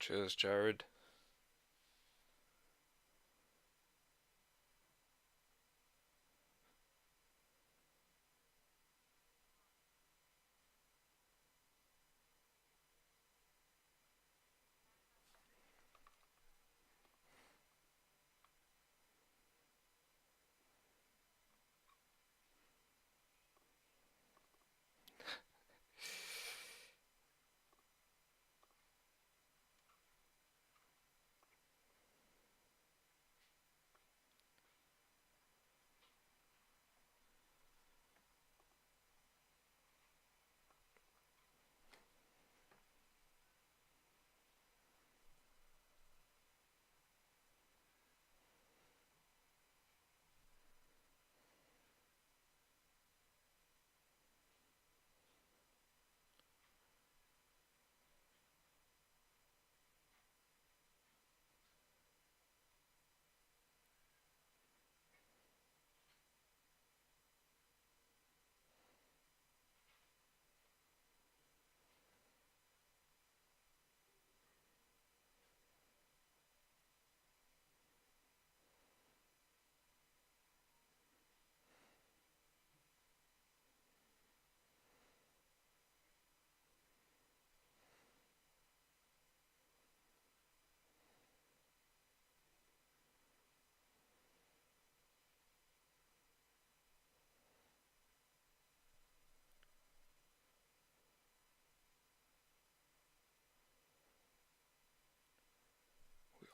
Cheers, Jared.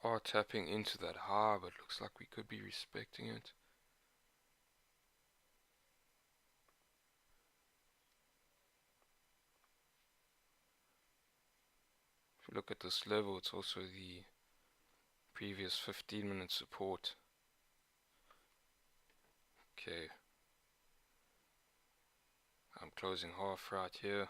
are tapping into that high, but looks like we could be respecting it. If you look at this level, it's also the previous 15-minute support. Okay, I'm closing half right here.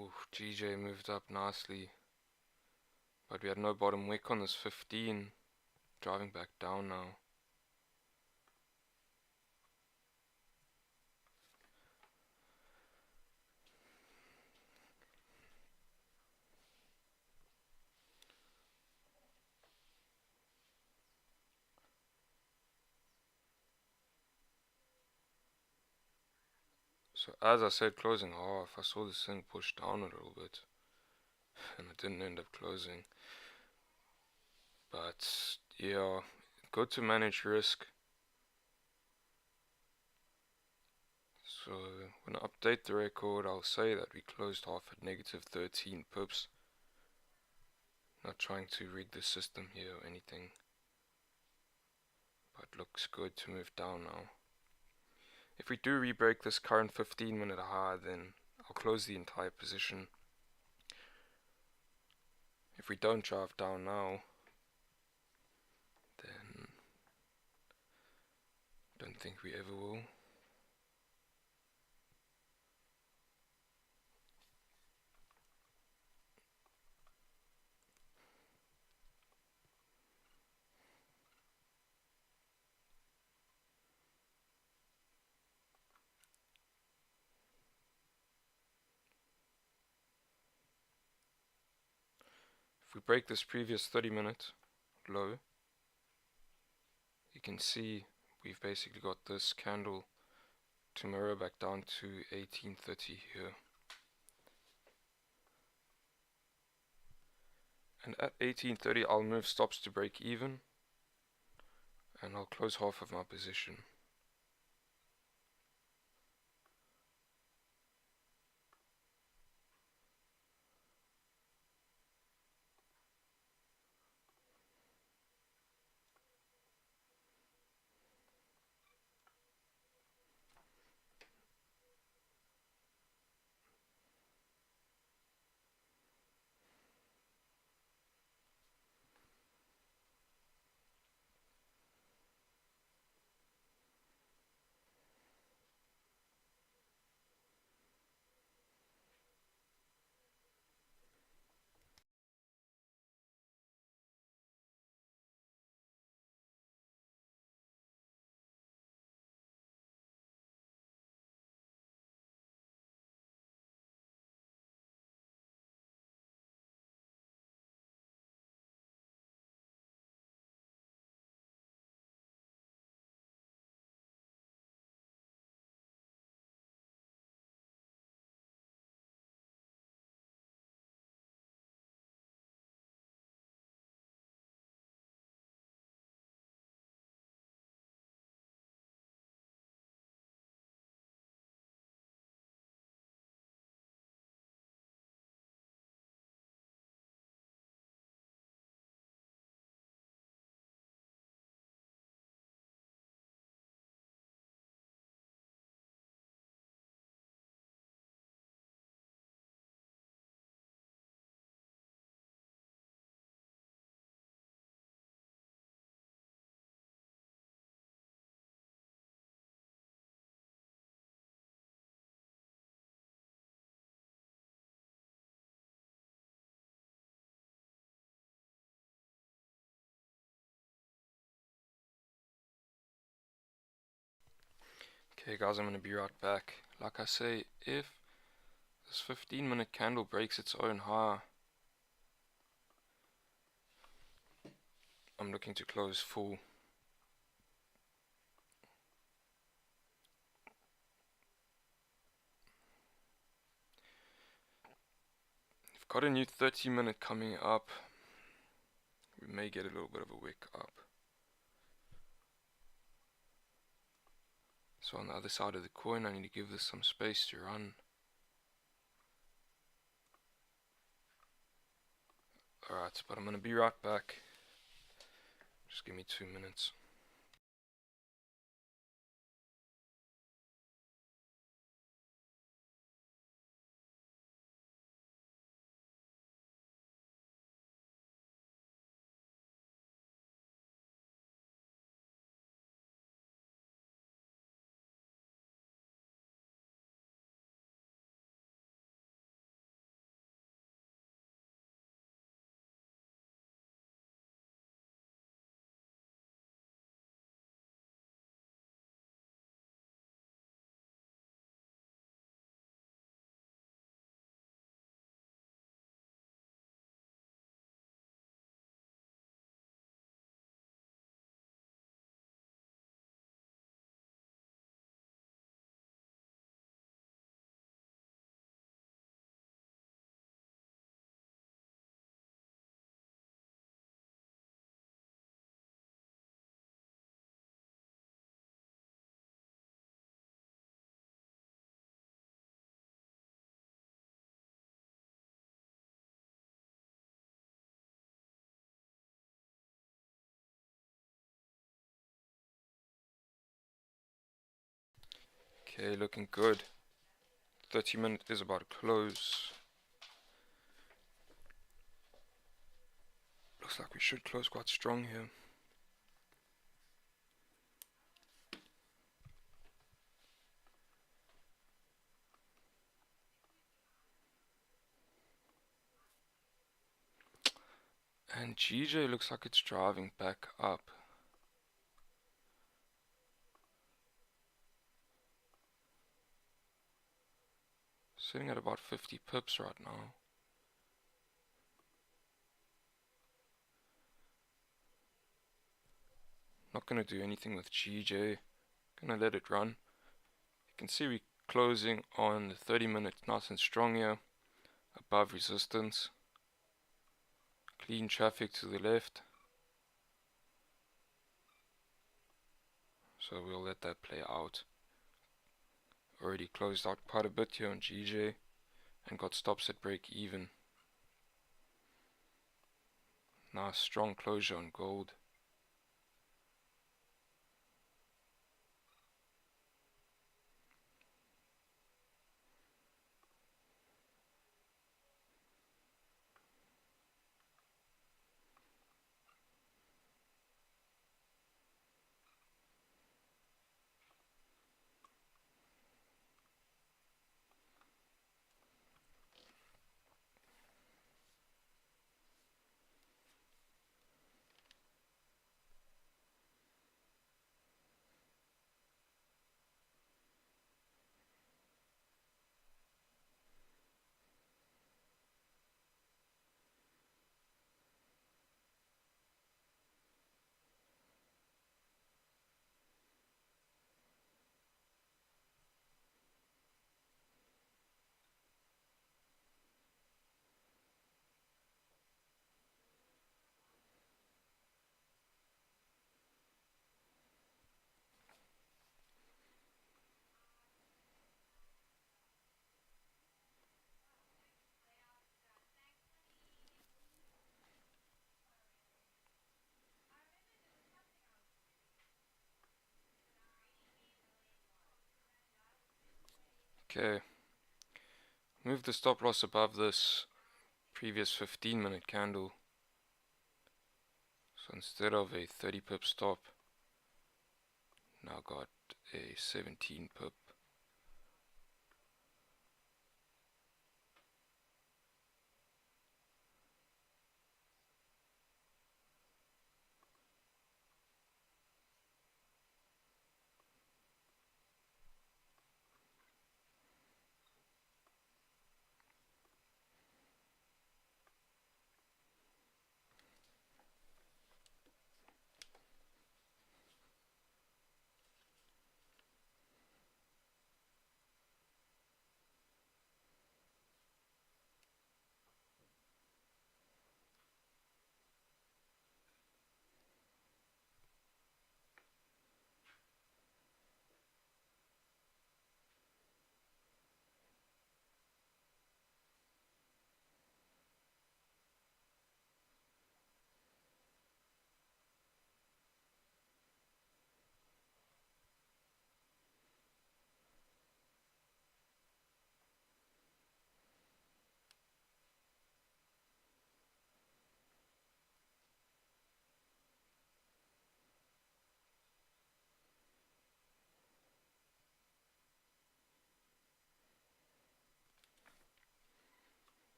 Ooh, GJ moved up nicely, but we had no bottom wick on this 15, driving back down now. So as I said, closing half, I saw this thing push down a little bit, and it didn't end up closing. But yeah, good to manage risk. So when I update the record, I'll say that we closed half at negative 13 pips. Not trying to rig the system here or anything, but looks good to move down now. If we do re-break this current 15-minute high, then I'll close the entire position. If we don't drive down now, then don't think we ever will. If we break this previous 30-minute low, you can see we've basically got this candle to mirror back down to 1830 here. And at 1830 I'll move stops to break even, and I'll close half of my position. Okay guys, I'm going to be right back. Like I say, if this 15-minute candle breaks its own high, I'm looking to close full. We've got a new 30-minute coming up. We may get a little bit of a wick up. So on the other side of the coin, I need to give this some space to run. Alright, but I'm going to be right back. Just give me 2 minutes. Okay, looking good. 30-minute is about to close. Looks like we should close quite strong here. And GJ looks like it's driving back up. Sitting at about 50 pips right now. Not going to do anything with GJ. Going to let it run. You can see we're closing on the 30-minute nice and strong here. Above resistance. Clean traffic to the left. So we'll let that play out. Already closed out quite a bit here on GJ. And got stops at break even. Nice strong closure on gold. Okay. Move the stop loss above this previous 15-minute candle. So instead of a 30 pip stop, now got a 17 pip.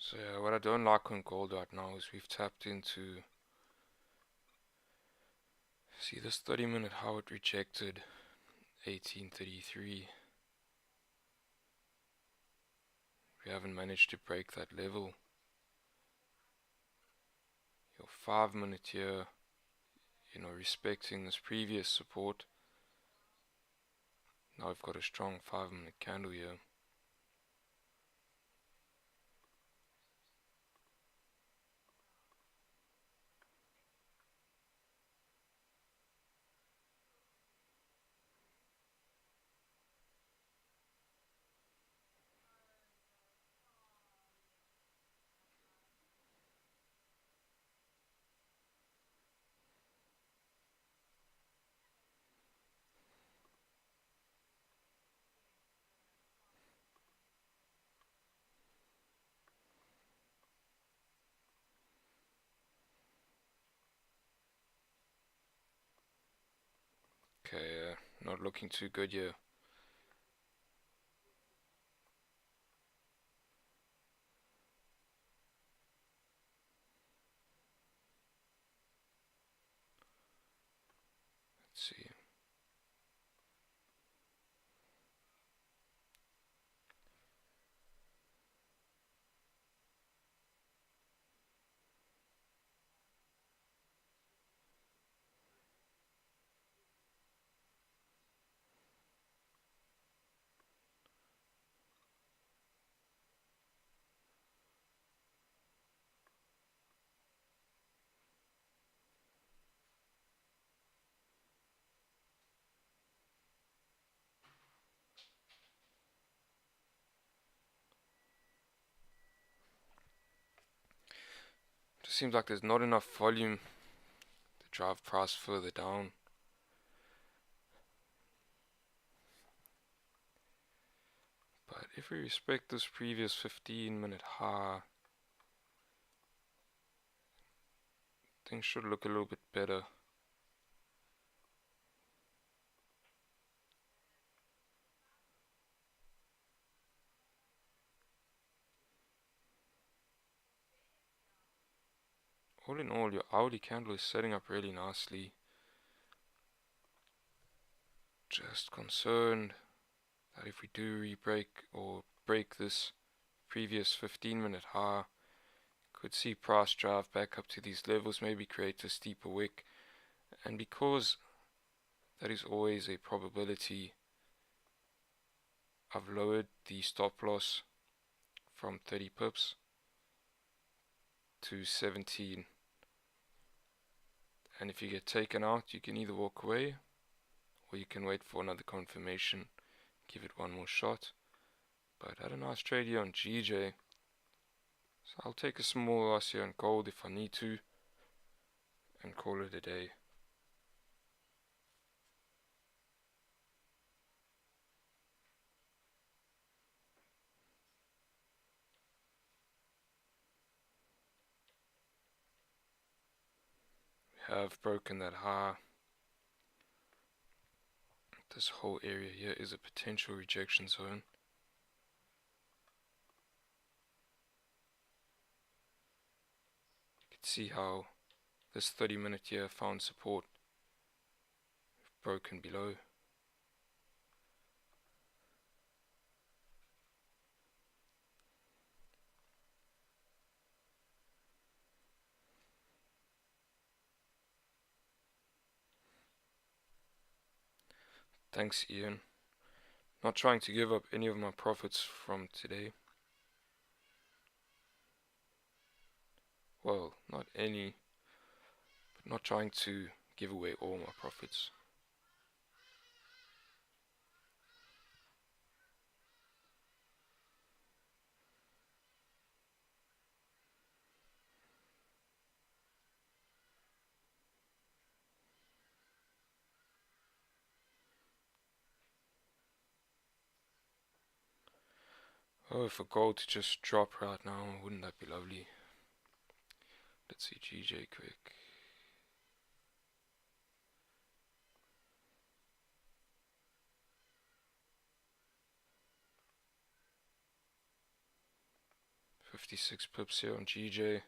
So yeah, what I don't like on gold right now is we've tapped into, see this 30-minute, how it rejected 1833. We haven't managed to break that level. Your 5-minute here, respecting this previous support. Now we've got a strong 5-minute candle here. Okay, not looking too good here. Let's see. Just seems like there's not enough volume to drive price further down. But if we respect this previous 15-minute high, things should look a little bit better. All in all, your hourly candle is setting up really nicely. Just concerned that if we do re-break or break this previous 15-minute high, could see price drive back up to these levels, maybe create a steeper wick. And because that is always a probability, I've lowered the stop loss from 30 pips to 17. And if you get taken out, you can either walk away or you can wait for another confirmation, give it one more shot. But I had a nice trade here on GJ, so I'll take a small loss here on gold if I need to and call it a day. We have broken that high. This whole area here is a potential rejection zone. You can see how this 30-minute here found support. Broken below. Thanks, Ian. Not trying to give up any of my profits from today. Well, not any, but not trying to give away all my profits. Oh, for gold to just drop right now, wouldn't that be lovely? Let's see GJ quick. 56 pips here on GJ.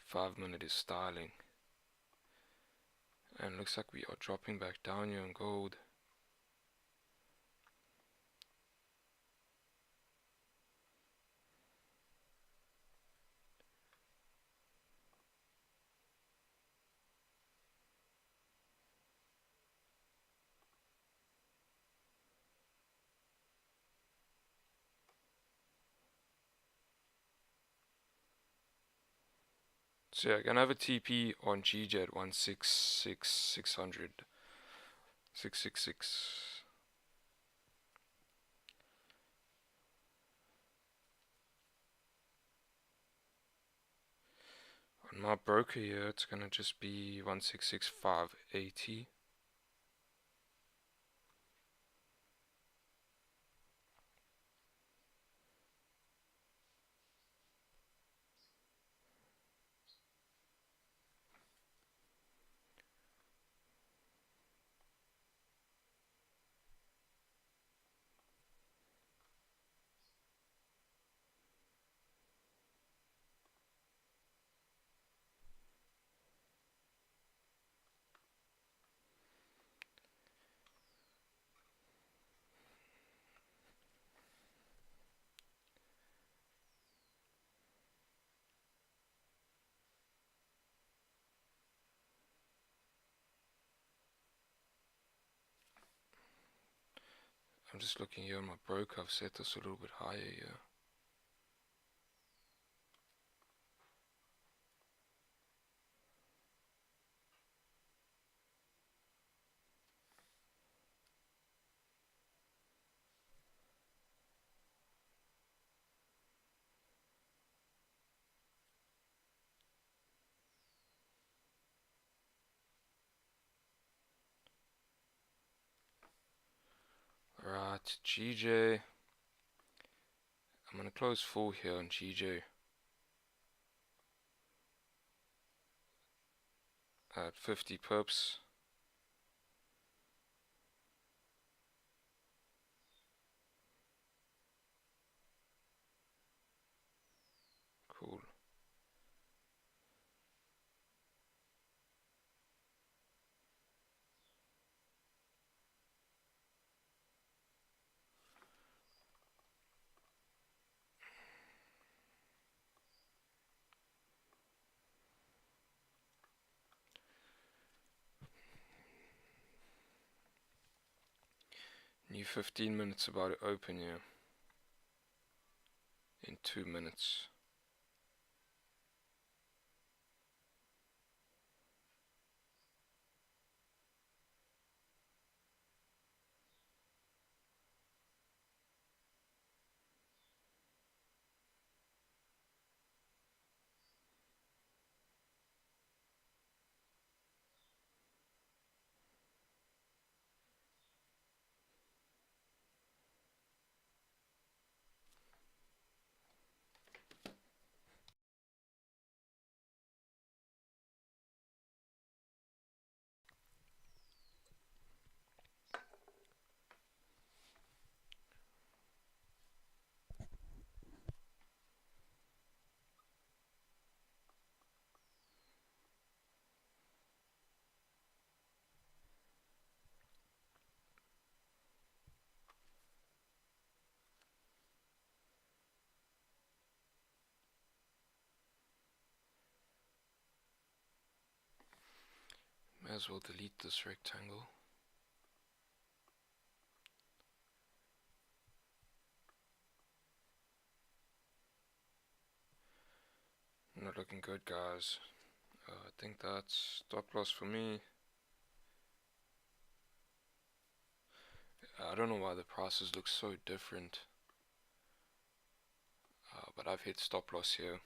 Five-minute is styling. And looks like we are dropping back down here on gold. So yeah, gonna have a TP on GJ at 166,600. 666. On my broker here, it's gonna just be 166,580. I'm just looking here on my broker, I've set this a little bit higher here. Alright, GJ. I'm gonna close full here on GJ at 50 pips. Cool. New 15 minutes about to open here. In 2 minutes. May as well delete this rectangle. Not looking good, guys. I think that's stop loss for me. I don't know why the prices look so different, but I've hit stop loss here.